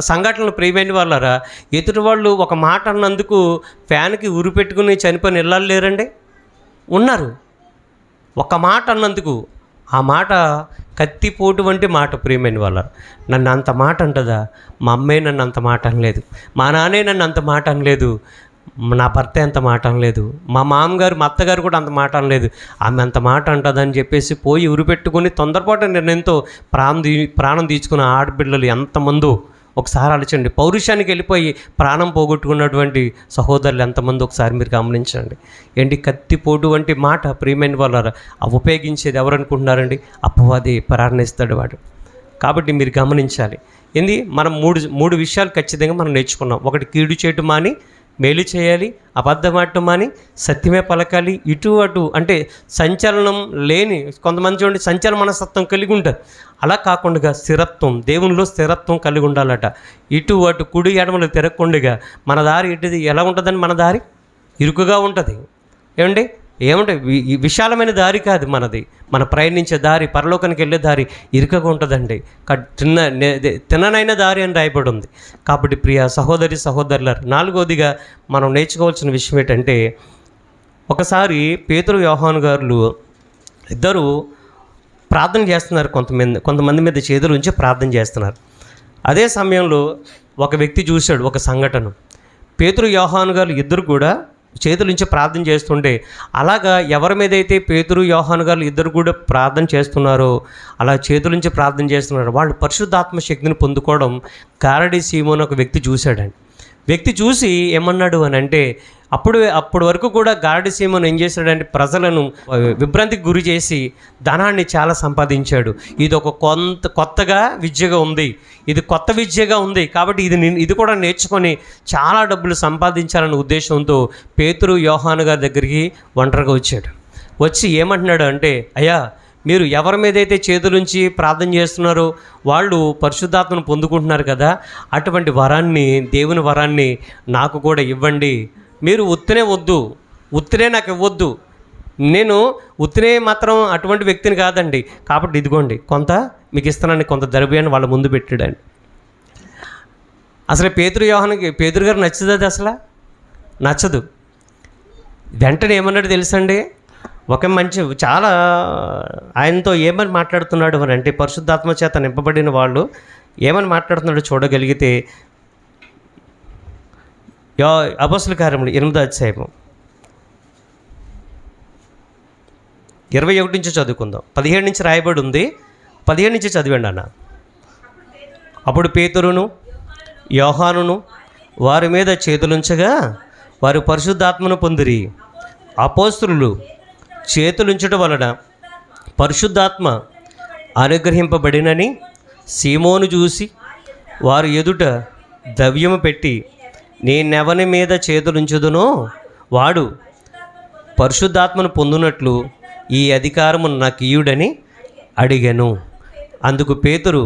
సంఘటనలు ప్రియమైన వాళ్ళారా, ఎదుటి వాళ్ళు ఒక మాట అన్నందుకు ఫ్యాన్కి ఉరి పెట్టుకుని చనిపోయిన ఇళ్ళాలు లేరండి, ఉన్నారు. ఒక మాట అన్నందుకు, ఆ మాట కత్తిపోటు వంటి మాట. ప్రియమైన వాళ్ళ, నన్ను అంత మాట అంటదా? మా అమ్మే నన్ను అంత మాట అనలేదు, మా నాన్నే నన్ను అంత మాట అనలేదు, నా భర్త అంత మాట అనలేదు, మా మామగారు మా అత్తగారు కూడా అంత మాట అనలేదు, ఆమె అంత మాట అంటుందని చెప్పేసి పోయి ఉరిపెట్టుకొని తొందరపాటు నిర్ణయంతో ప్రాణం తీసుకున్న ఆడపిల్లలు ఎంతమందో ఒకసారి ఆలోచించండి. పౌరుషానికి వెళ్ళిపోయి ప్రాణం పోగొట్టుకున్నటువంటి సహోదరులు ఎంతమంది ఒకసారి మీరు గమనించండి. కత్తిపోటు వంటి మాట ప్రియమైన వాళ్ళ ఉపయోగించేది ఎవరు అనుకుంటున్నారండి? అపవాది ప్రార్థిస్తాడు వాడు. కాబట్టి మీరు గమనించాలి. మనం మూడు విషయాలు ఖచ్చితంగా మనం నేర్చుకున్నాం. ఒకటి, కీడు చేయటం మాని మేలు చేయాలి, అబద్ధమాడటం మాని సత్యమే పలకాలి. ఇటు అటు అంటే సంచలనం లేని కొంతమంది చూడండి, సంచలన మనస్తత్వం కలిగి ఉంటారు. అలా కాకుండా స్థిరత్వం, దేవునిలో స్థిరత్వం కలిగి ఉండాలట. ఇటు అటు కుడి ఎడమలు తిరగకుండా మన దారి ఇటుది ఎలా ఉంటుందని, మన దారి ఇరుకుగా ఉంటుంది. ఏమంటే విశాలమైన దారి కాదు మనది. మన ప్రయాణించే దారి, పరలోకానికి వెళ్ళే దారి ఇరుకగా ఉంటుందండి. తిన్ననైన దారి అని రాయబడి ఉంది. కాబట్టి ప్రియ సహోదరులారా, నాలుగోదిగా మనం నేర్చుకోవాల్సిన విషయం ఏంటంటే, ఒకసారి పేతురు యోహాను గారు ఇద్దరు ప్రార్థన చేస్తున్నారు. కొంతమంది మీద చేతులు ఉంచి ప్రార్థన చేస్తున్నారు. అదే సమయంలో ఒక వ్యక్తి చూశాడు ఒక సంఘటన. పేతురు యోహాను గారు ఇద్దరు కూడా చేతుల నుంచి ప్రార్థన చేస్తుంటే, అలాగా ఎవరి మీద అయితే పేతురు యోహాను గారు ఇద్దరు కూడా ప్రార్థన చేస్తున్నారో, అలా చేతుల నుంచి ప్రార్థన చేస్తున్నారు, వాళ్ళు పరిశుద్ధాత్మ శక్తిని పొందుకోవడం గారడీ సీమోను ఒక వ్యక్తి చూశాడండి. వ్యక్తి చూసి ఏమన్నాడు అని అంటే, అప్పటి వరకు కూడా గారడీ సీమోను ఏం చేశాడంటే, ప్రజలను విభ్రాంతికి గురి చేసి ధనాన్ని చాలా సంపాదించాడు. ఇది ఒక కొత్తగా విద్యగా ఉంది, ఇది కొత్త విద్యగా ఉంది, కాబట్టి ఇది కూడా నేర్చుకొని చాలా డబ్బులు సంపాదించాలనే ఉద్దేశంతో పేతురు యోహాను గారి దగ్గరికి ఒంటరిగా వచ్చి ఏమంటున్నాడు అంటే, అయ్యా, మీరు ఎవరి మీదైతే చేతులుంచి ప్రార్థన చేస్తున్నారో వాళ్ళు పరిశుద్ధాత్మను పొందుకుంటున్నారు కదా, అటువంటి వరాన్ని, దేవుని వరాన్ని నాకు కూడా ఇవ్వండి. మీరు ఉత్తినే నాకు ఇవ్వద్దు, నేను ఉత్తినే మాత్రం అటువంటి వ్యక్తిని కాదండి, కాబట్టి ఇదిగోండి కొంత మీకు ఇస్తానని కొంత ద్రవ్యాన్ని వాళ్ళ ముందు పెట్టాడండి. అసలు పేతురు గారు నచ్చుతుంది? అసలు నచ్చదు. వెంటనే ఏమన్నాడు తెలుసండి, ఒక చాలా ఆయనతో ఏమని మాట్లాడుతున్నాడు అని అంటే, పరిశుద్ధాత్మ చేత నింపబడిన వాళ్ళు ఏమని మాట్లాడుతున్నాడో చూడగలిగితే, అపోస్తలుల కార్యములు 8వ అధ్యాయము 21 నుంచి చదువుకుందాం. 17 నుంచి రాయబడి ఉంది, 17 నుంచి చదివండి అన్న. అప్పుడు పేతురును యోహానును వారి మీద చేతులుంచగా వారు పరిశుద్ధాత్మను పొందిరి. అపోస్తలులు చేతులుంచడం వలన పరిశుద్ధాత్మ అనుగ్రహింపబడినని సీమోను చూసి వారు ఎదుట ద్రవ్యము పెట్టి, నేనెవని మీద చేతులుంచుదునో వాడు పరిశుద్ధాత్మను పొందునట్లు ఈ అధికారము నాకు ఇయ్యుడని అడిగాను. అందుకు పేతురు,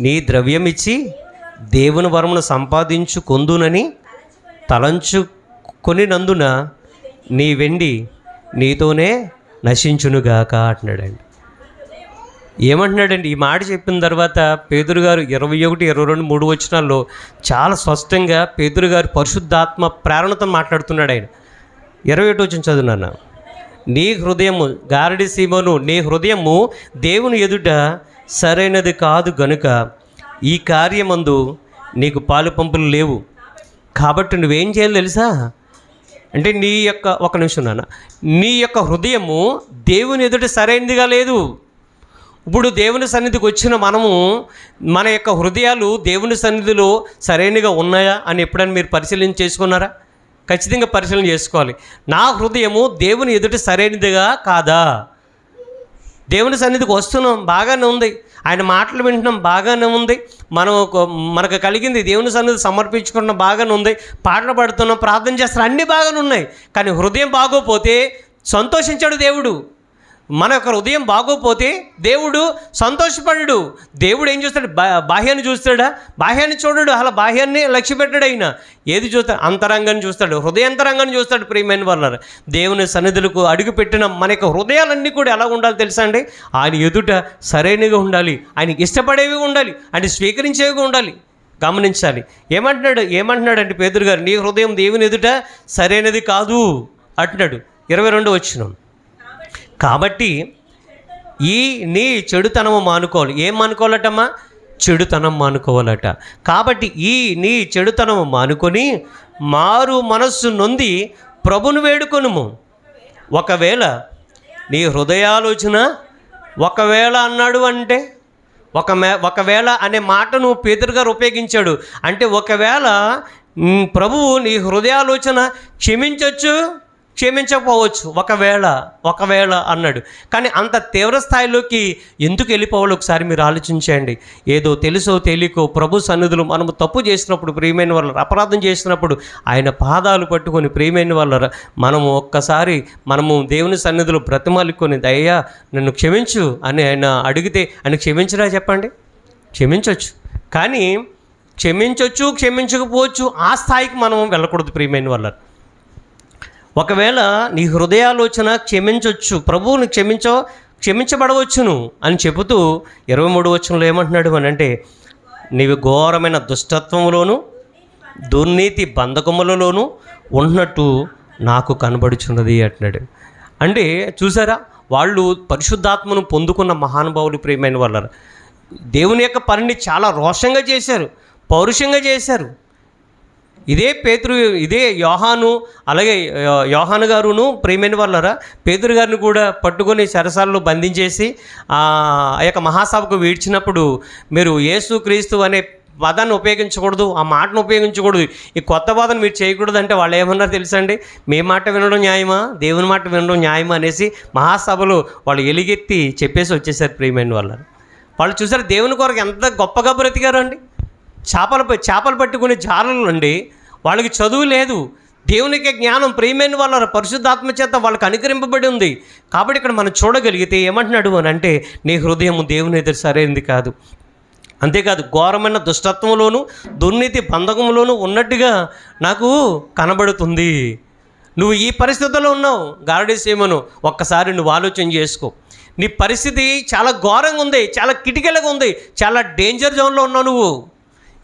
నీ ద్రవ్యమిచ్చి దేవుని వరమును సంపాదించుకొందునని తలంచుకొనినందున నీ వెండి నీతోనే నశించునుగాక అంటున్నాడండి. ఏమంటున్నాడండి? ఈ మాట చెప్పిన తర్వాత పేతురు గారు 21, 22, 3 వచనాల్లో చాలా స్పష్టంగా పేతురు గారు పరిశుద్ధాత్మ ప్రేరణతో మాట్లాడుతున్నాడు. ఆయన 21 వచనం చదువున్నాను. నీ హృదయము, గారడీ సీమోను, నీ హృదయము దేవుని ఎదుట సరైనది కాదు గనుక ఈ కార్యమందు నీకు పాలు పంపులు లేవు. కాబట్టి నువ్వేం చేయాలి తెలుసా అంటే, ఒక నిమిషం నాన్న, నీ యొక్క హృదయము దేవుని ఎదుట సరైనదిగా లేదు. ఇప్పుడు దేవుని సన్నిధికి వచ్చిన మనము మన యొక్క హృదయాలు దేవుని సన్నిధిలో సరైనగా ఉన్నాయా అని ఎప్పుడైనా మీరు పరిశీలన చేసుకున్నారా? ఖచ్చితంగా పరిశీలన చేసుకోవాలి. నా హృదయము దేవుని ఎదుట సరైనదిగా కాదా? దేవుని సన్నిధికి వస్తున్నాం, బాగానే ఉంది, ఆయన మాటలు వింటున్నాం, బాగానే ఉంది, మనకు కలిగింది దేవుని సన్నిధి సమర్పించుకున్న బాగానే ఉంది, పాటలు పాడుతున్నాం, ప్రార్థన చేస్తున్నాం, అన్నీ బాగానే ఉన్నాయి. కానీ హృదయం బాగోపోతే సంతోషించాడు దేవుడు. మన యొక్క హృదయం బాగోపోతే దేవుడు సంతోషపడడు. దేవుడు ఏం చూస్తాడు? బాహ్యాన్ని చూస్తాడా? బాహ్యాన్ని చూడడు. అలా బాహ్యాన్ని లక్ష్య పెట్టాడు. ఆయన ఏది చూస్తాడు? అంతరంగాన్ని చూస్తాడు, హృదయాంతరంగాన్ని చూస్తాడు. ప్రియమైన వాళ్ళారా, దేవుని సన్నిధులకు అడుగుపెట్టిన మన యొక్క హృదయాలన్నీ కూడా ఎలా ఉండాలి తెలుసా అండి? ఆయన ఎదుట సరైనగా ఉండాలి, ఆయనకి ఇష్టపడేవి ఉండాలి, ఆయన స్వీకరించేవి ఉండాలి. గమనించాలి. ఏమంటున్నాడంటే పేతురు గారు, నీ హృదయం దేవుని ఎదుట సరైనది కాదు అంటున్నాడు. 22 వచనం. కాబట్టి నీ చెడుతనము మానుకోవాలి. ఏం మానుకోవాలటమ్మా? చెడుతనం మానుకోవాలట. కాబట్టి నీ చెడుతనము మానుకొని మారు మనస్సు నొంది ప్రభును వేడుకొనుము. ఒకవేళ నీ హృదయాలోచన ఒకవేళ అన్నాడు అంటే ఒకవేళ అనే మాటను పేతురు గారు ఉపయోగించాడు. అంటే ఒకవేళ ప్రభువు నీ హృదయాలోచన క్షమించకపోవచ్చు. ఒకవేళ అన్నాడు. కానీ అంత తీవ్ర స్థాయిలోకి ఎందుకు వెళ్ళిపోవాలో ఒకసారి మీరు ఆలోచించండి. ఏదో తెలుసో తెలియకో ప్రభు సన్నిధులు మనము తప్పు చేసినప్పుడు, ప్రియమైన వాళ్ళ అపరాధం చేసినప్పుడు ఆయన పాదాలు పట్టుకొని, ప్రియమైన వాళ్ళ మనము దేవుని సన్నిధులు బ్రతిమాలుకొని, దయ్యా నన్ను క్షమించు అని ఆయన అడిగితే ఆయన క్షమించరా చెప్పండి? క్షమించవచ్చు. కానీ క్షమించకపోవచ్చు. ఆ స్థాయికి మనం వెళ్ళకూడదు ప్రియమైన వాళ్ళ. ఒకవేళ నీ హృదయాలోచన క్షమించవచ్చు, ప్రభువుని క్షమించబడవచ్చును అని చెబుతూ 23 వచనంలో ఏమంటున్నాడు అని అంటే, నీవు ఘోరమైన దుష్టత్వములోను దుర్నీతి బంధకములలోనూ ఉన్నట్టు నాకు కనబడుచున్నది అంటున్నాడు. అంటే చూసారా, వాళ్ళు పరిశుద్ధాత్మను పొందుకున్న మహానుభావులు, ప్రియమైన వాళ్ళ దేవుని యొక్క పనిని చాలా రోషంగా చేశారు, పౌరుషంగా చేశారు. ఇదే యోహాను, అలాగే యోహాను గారును, ప్రియమైన వాళ్ళరా, పేతురు గారిని కూడా పట్టుకొని చెరసాలలో బంధించేసి ఆ యొక్క మహాసభకు వీడ్చినప్పుడు, మీరు యేసు క్రీస్తు అనే పదాన్ని ఉపయోగించకూడదు, ఆ మాటను ఉపయోగించకూడదు, ఈ కొత్త బాధను మీరు చేయకూడదు అంటే వాళ్ళు ఏమన్నారు తెలుసండి? మీ మాట వినడం న్యాయమా, దేవుని మాట వినడం న్యాయమా అనేసి మహాసభలో వాళ్ళు ఎలుగెత్తి చెప్పేసి వచ్చేసారు. ప్రియమైన వాళ్ళు చూసారు దేవుని కొరకు ఎంత గొప్పగా బ్రతికారు అండి. చేపలు పట్టుకునే జాలలు అండి. వాళ్ళకి చదువు లేదు, దేవునికి జ్ఞానం, ప్రియమైన వాళ్ళ పరిశుద్ధాత్మ చేత వాళ్ళకి అనుగ్రహింపబడి ఉంది. కాబట్టి ఇక్కడ మనం చూడగలిగితే ఏమంటున్నాడు అని అంటే, నీ హృదయం దేవుని ఎదురు సరైనది కాదు. అంతేకాదు, ఘోరమైన దుష్టత్వంలోను దుర్నీతి బంధకంలోనూ ఉన్నట్టుగా నాకు కనబడుతుంది. నువ్వు ఈ పరిస్థితుల్లో ఉన్నావు. గారడీసేమను ఒక్కసారి నువ్వు ఆలోచన చేసుకో. నీ పరిస్థితి చాలా ఘోరంగా ఉంది, చాలా కిటికీలుగా ఉంది, చాలా డేంజర్ జోన్లో ఉన్నావు నువ్వు.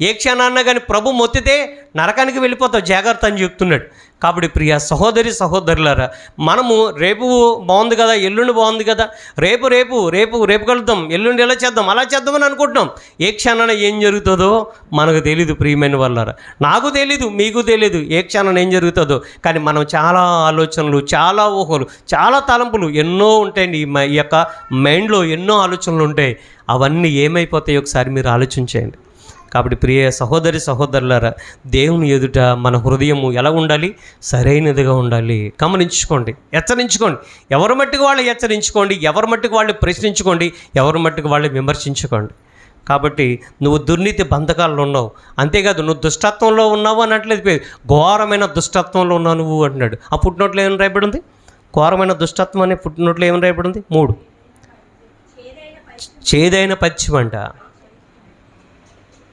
ఏ క్షణాన్న కానీ ప్రభు మొత్తితే నరకానికి వెళ్ళిపోతావు, జాగ్రత్త అని చెప్తున్నాడు. కాబట్టి ప్రియ సహోదరులారా, మనము రేపు బాగుంది కదా, ఎల్లుండి బాగుంది కదా, రేపు కలుద్దాం, ఎల్లుండి ఎలా చేద్దాం, అలా చేద్దామని అనుకుంటున్నాం. ఏ క్షణాన ఏం జరుగుతుందో మనకు తెలీదు. ప్రియమైన వాళ్ళారా, నాకు తెలీదు, మీకు తెలీదు ఏ క్షణాన ఏం జరుగుతుందో. కానీ మనం చాలా ఆలోచనలు, చాలా ఊహలు, చాలా తలంపులు ఎన్నో ఉంటాయండి. ఈ యొక్క మైండ్లో ఎన్నో ఆలోచనలు ఉంటాయి. అవన్నీ ఏమైపోతాయో ఒకసారి మీరు ఆలోచించేయండి. కాబట్టి ప్రియ సహోదరులారా, దేవుని ఎదుట మన హృదయము ఎలా ఉండాలి? సరైనదిగా ఉండాలి. గమనించుకోండి, హెచ్చరించుకోండి. ఎవరి మట్టుకు వాళ్ళు హెచ్చరించుకోండి, ఎవరి మట్టుకు వాళ్ళు ప్రశ్నించుకోండి, ఎవరి మట్టుకు వాళ్ళు విమర్శించుకోండి. కాబట్టి నువ్వు దుర్నీతి బంధకాల్లో ఉన్నావు, అంతేకాదు నువ్వు దుష్టత్వంలో ఉన్నావు అనట్లేదు, ఘోరమైన దుష్టత్వంలో ఉన్నావు నువ్వు అంటున్నాడు. ఆ పుట్టినోట్లో ఏమైనా రాయబడి ఉంది? ఘోరమైన దుష్టత్వం అనే పుట్టినోట్లో ఏమైనా రాయబడి ఉంది? 3 చేదైన పచ్చిమ అంట.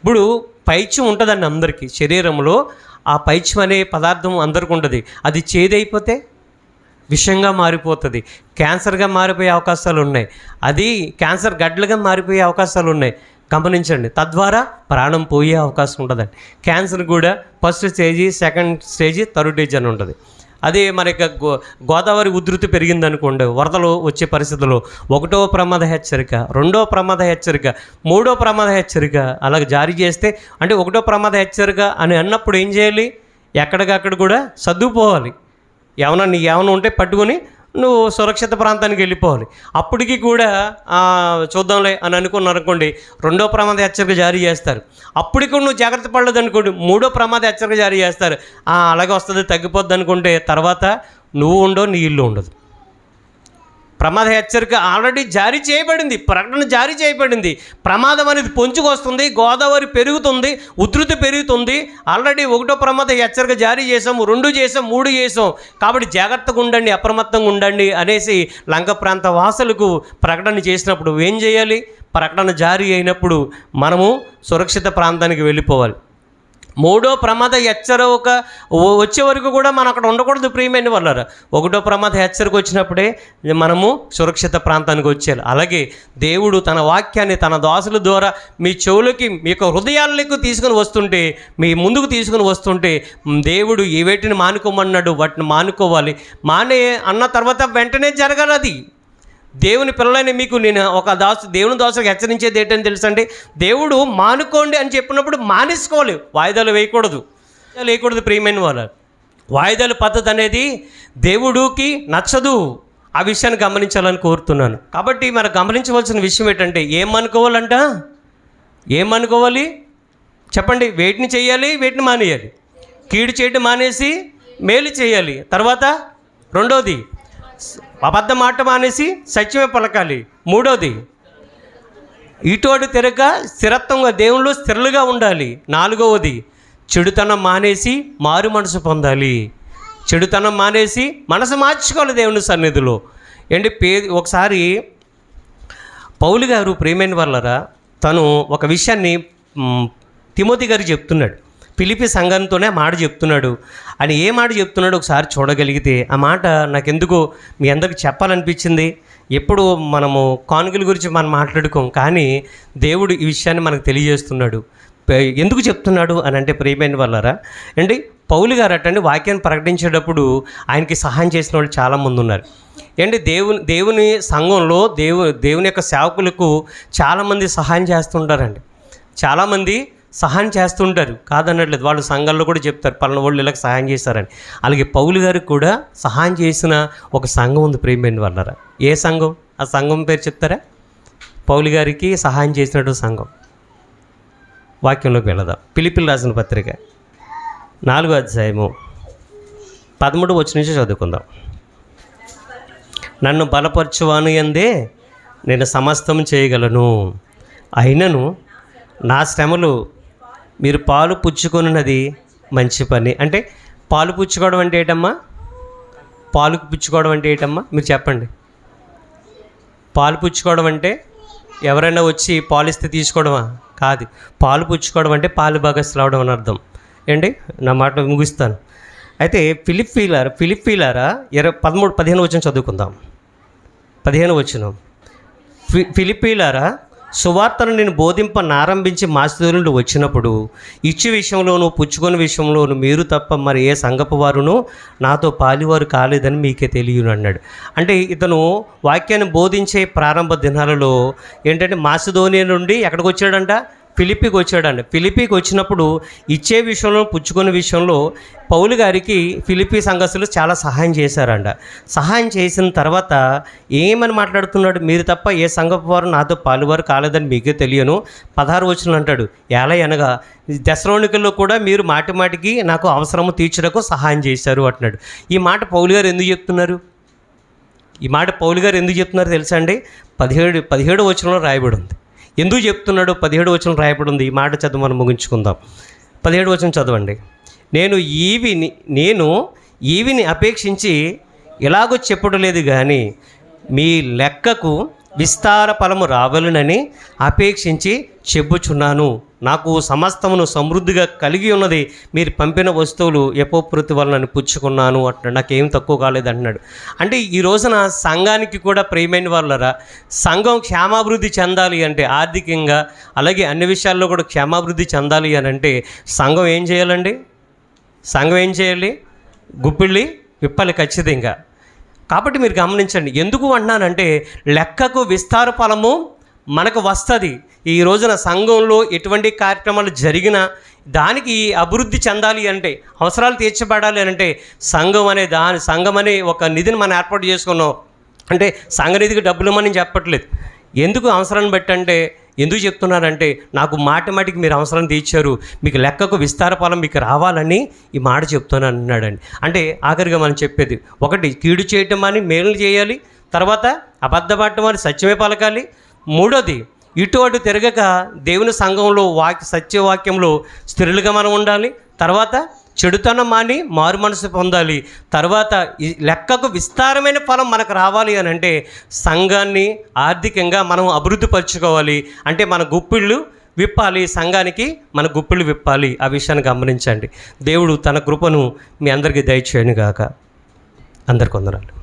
ఇప్పుడు పైత్యం ఉంటుందండి అందరికీ శరీరంలో. ఆ పైత్యం అనే పదార్థం అందరికీ ఉంటుంది. అది చేదైపోతే విషంగా మారిపోతుంది, క్యాన్సర్గా మారిపోయే అవకాశాలు ఉన్నాయి, అది క్యాన్సర్ గడ్డలుగా మారిపోయే అవకాశాలు ఉన్నాయి. గమనించండి, తద్వారా ప్రాణం పోయే అవకాశం ఉంటుందండి. క్యాన్సర్ కూడా first stage, second stage, third stage అని ఉంటుంది. అదే మన యొక్క గోదావరి ఉధృతి పెరిగిందనుకోండి, వరదలు వచ్చే పరిస్థితుల్లో 1వ ప్రమాద హెచ్చరిక, 2వ ప్రమాద హెచ్చరిక, 3వ ప్రమాద హెచ్చరిక అలాగే జారీ చేస్తే, అంటే 1వ ప్రమాద హెచ్చరిక అని అన్నప్పుడు ఏం చేయాలి? ఎక్కడికక్కడ కూడా సర్దుకుపోవాలి. ఏమైనా ఉంటే పట్టుకొని నువ్వు సురక్షిత ప్రాంతానికి వెళ్ళిపోవాలి. అప్పటికి కూడా చూద్దాంలే అని అనుకున్నారనుకోండి, 2వ ప్రమాద హెచ్చరిక జారీ చేస్తారు. అప్పటికి నువ్వు జాగ్రత్త పడలేదు అనుకోండి, 3వ ప్రమాద హెచ్చరిక జారీ చేస్తారు. అలాగే వస్తుంది, తగ్గిపోద్ది అనుకుంటే తర్వాత నువ్వు ఉండవు, నీ ఇల్లు ఉండదు. ప్రమాద హెచ్చరిక ఆల్రెడీ జారీ చేయబడింది, ప్రకటన జారీ చేయబడింది. ప్రమాదం అనేది పొంచుకొస్తుంది, గోదావరి పెరుగుతుంది, ఉధృతి పెరుగుతుంది. ఆల్రెడీ 1వ ప్రమాద హెచ్చరిక జారీ చేసాం, 2 చేసాం, 3 చేసాం. కాబట్టి జాగ్రత్తగా ఉండండి, అప్రమత్తంగా ఉండండి అనేసి లంక ప్రాంత వాసులకు ప్రకటన చేసినప్పుడు ఏం చేయాలి? ప్రకటన జారీ అయినప్పుడు మనము సురక్షిత ప్రాంతానికి వెళ్ళిపోవాలి. 3వ ప్రమాద హెచ్చరిక వచ్చే వరకు కూడా మనం అక్కడ ఉండకూడదు ప్రియమైన వాళ్ళారా. 1వ ప్రమాద హెచ్చరిక వచ్చినప్పుడే మనము సురక్షిత ప్రాంతానికి వచ్చేయాలి. అలాగే దేవుడు తన వాక్యాన్ని తన దాసుల ద్వారా మీ చెవులకి, మీ యొక్క హృదయాలకు తీసుకుని వస్తుంటే, మీ ముందుకు తీసుకుని వస్తుంటే, దేవుడు ఏ వేటిని మానుకోమన్నాడు వాటిని మానుకోవాలి. మానే అన్న తర్వాత వెంటనే జరగాలి. అది దేవుని పిల్లలైన మీకు నేను ఒక దేవుని దాసులకు హెచ్చరించేది ఏంటని తెలుసండి, దేవుడు మానుకోండి అని చెప్పినప్పుడు మానేసుకోవాలి, వాయిదాలు వేయకూడదు ప్రియమైన వాళ్ళు. వాయిదాల పద్ధతి అనేది దేవుడికి నచ్చదు. ఆ విషయాన్ని గమనించాలని కోరుతున్నాను. కాబట్టి మనం గమనించవలసిన విషయం ఏంటంటే, ఏమనుకోవాలి చెప్పండి? వేటిని చేయాలి, వేటిని మానేయాలి? కీడు చేయడం మానేసి మేలు చేయాలి. తర్వాత 2వది అబద్ధ మాట మానేసి సత్యమే పలకాలి. 3వది ఇటోడు తిరగ స్థిరత్వంగా దేవుళ్ళు స్థిరలుగా ఉండాలి. 4వది చెడుతనం మానేసి మారు మనసు పొందాలి. చెడుతనం మానేసి మనసు మార్చుకోవాలి దేవుని సన్నిధిలో. ఒకసారి పౌలు గారు ప్రియమైన వాళ్ళరా, తను ఒక విషయాన్ని తిమోతి గారు చెప్తున్నాడు. ఫిలిప్పీ సంఘంతోనే మాట చెప్తున్నాడు. అని ఏ మాట చెప్తున్నాడు ఒకసారి చూడగలిగితే, ఆ మాట నాకెందుకో మీ అందరికి చెప్పాలనిపించింది. ఎప్పుడు మనము కానుకల గురించి మనం మాట్లాడుకోం, కానీ దేవుడు ఈ విషయాన్ని మనకు తెలియజేస్తున్నాడు. ఎందుకు చెప్తున్నాడు అని అంటే ప్రియమైన వాళ్ళారా, పౌలు గారు అట్టండి వాక్యాన్ని ప్రకటించేటప్పుడు ఆయనకి సహాయం చేసిన వాళ్ళు చాలామంది ఉన్నారు. దేవుని సంఘంలో దేవుని యొక్క సేవకులకు చాలామంది సహాయం చేస్తుంటారండి. చాలామంది సహాయం చేస్తుంటారు, కాదన్నట్లేదు. వాళ్ళు సంఘాల్లో కూడా చెప్తారు పలానా వాళ్ళు ఇలా సహాయం చేశారని. అలాగే పౌలు గారికి కూడా సహాయం చేసిన ఒక సంఘం ఉంది ప్రియమైన వాళ్ళారా. ఏ సంఘం? ఆ సంఘం పేరు చెప్తారా? పౌలు గారికి సహాయం చేసినట్టు సంఘం. వాక్యంలోకి వెళదాం. ఫిలిప్పీయులకు రాసిన పత్రిక 4వ అధ్యాయము 13వ వచనం నుంచి చదువుకుందాం. నన్ను బలపరచువాను యందే నేను సమస్తం చేయగలను, అయినను నా శ్రమలు మీరు పాలు పుచ్చుకొనున్నది మంచి పని. అంటే పాలు పుచ్చుకోవడం అంటే ఏంటమ్మా? మీరు చెప్పండి. పాలు పుచ్చుకోవడం అంటే ఎవరైనా వచ్చి పాలు ఇస్తే తీసుకోవడమా? కాదు. పాలు పుచ్చుకోవడం అంటే పాలు భాగస్తులు అవడం అని అర్థం. నా మాట ముగిస్తాను. అయితే ఫిలిప్పీలారా 13-15 వచనం చదువుకుందాం. 15 వచనం. ఫిలిప్పీలారా, సువార్తను నేను బోధింపనారంభించి మాసిదోనియ నుండి వచ్చినప్పుడు ఇచ్చి విషయంలోనూ పుచ్చుకొని విషయంలోనూ మీరు తప్ప మరి ఏ సంఘపు వారును నాతో పాలివారు కాలేదని మీకే తెలియను అన్నాడు. అంటే ఇతను వాక్యాన్ని బోధించే ప్రారంభ దినాలలో మాసిదోనియ నుండి ఎక్కడికి వచ్చాడంట? ఫిలిప్పీకి వచ్చాడండి. ఫిలిప్పీకి వచ్చినప్పుడు ఇచ్చే విషయంలో పుచ్చుకునే విషయంలో పౌలు గారికి ఫిలిప్పీ సంఘస్థులు చాలా సహాయం చేశారంట. సహాయం చేసిన తర్వాత ఏమని మాట్లాడుతున్నాడు? మీరు తప్ప ఏ సంఘపు వారు నాతో పాలువారు కాలేదని మీకే తెలియను. 16 వచనం అంటాడు, అనగా దెస్సలోనికల్లో కూడా మీరు మాటిమాటికి నాకు అవసరము తీర్చుటకు సహాయం చేశారు అంటున్నాడు. ఈ మాట పౌలు గారు ఎందుకు చెప్తున్నారు? తెలుసా అండి? 17 వచనంలో రాయబడి ఉంది. ఎందుకు చెప్తున్నాడు? 17 వచనం రాయబడి ఉంది. ఈ మాట చదువు మనం ముగించుకుందాం. 17 వచనం చదవండి. నేను ఈవిని అపేక్షించి ఇలాగో చెప్పడం లేదు, కానీ మీ లెక్కకు విస్తార ఫలము రావాలనని అపేక్షించి చెప్పుచున్నాను. నాకు సమస్తమును సమృద్ధిగా కలిగి ఉన్నది, మీరు పంపిన వస్తువులు ఎపోకృతి వలన పుచ్చుకున్నాను అంటున్నాడు. నాకేం తక్కువ కాలేదంటున్నాడు. అంటే ఈ రోజున సంఘానికి కూడా ప్రియమైన వాళ్ళరా, సంఘం క్షేమాభివృద్ధి చెందాలి అంటే ఆర్థికంగా అలాగే అన్ని విషయాల్లో కూడా క్షేమాభివృద్ధి చెందాలి అని అంటే సంఘం ఏం చేయాలి? గుప్పిళ్ళి విప్పాలి ఖచ్చితంగా. కాబట్టి మీరు గమనించండి. ఎందుకు అంటున్నానంటే లెక్కకు విస్తార ఫలము మనకు వస్తుంది. ఈ రోజున సంఘంలో ఎటువంటి కార్యక్రమాలు జరిగినా దానికి అభివృద్ధి చెందాలి అంటే, అవసరాలు తీర్చబడాలి అంటే సంఘం అనే ఒక నిధిని మనం ఏర్పాటు చేసుకున్నాం. అంటే సంఘ నిధికి డబ్బులు ఇవ్వమని చెప్పట్లేదు. ఎందుకు అవసరాన్ని బట్టి అంటే ఎందుకు చెప్తున్నారంటే, నాకు మాటికి మీరు అవసరం తీర్చారు, మీకు లెక్కకు విస్తార ఫలం మీకు రావాలని ఈ మాట చెప్తున్నాను అన్నాడండి. అంటే ఆఖరిగా మనం చెప్పేది ఒకటి, కీడు చేయటం అని మేలు చేయాలి, తర్వాత అబద్ధపడటం వారు సత్యమే పలకాలి. మూడోది, ఇటు అటు తిరగక దేవుని సంఘంలో సత్యవాక్యంలో స్థిరులుగా మనం ఉండాలి. తర్వాత చెడుతనం మాని మారు మనసు పొందాలి. తర్వాత ఈ లెక్కకు విస్తారమైన ఫలం మనకు రావాలి అని అంటే సంఘాన్ని ఆర్థికంగా మనం అభివృద్ధి పరచుకోవాలి. అంటే మన గుప్పిళ్ళు విప్పాలి, సంఘానికి మన గుప్పిళ్ళు విప్పాలి. ఆ విషయాన్ని గమనించండి. దేవుడు తన కృపను మీ అందరికీ దయచేయను గాక. అందరికీ వందనాలు.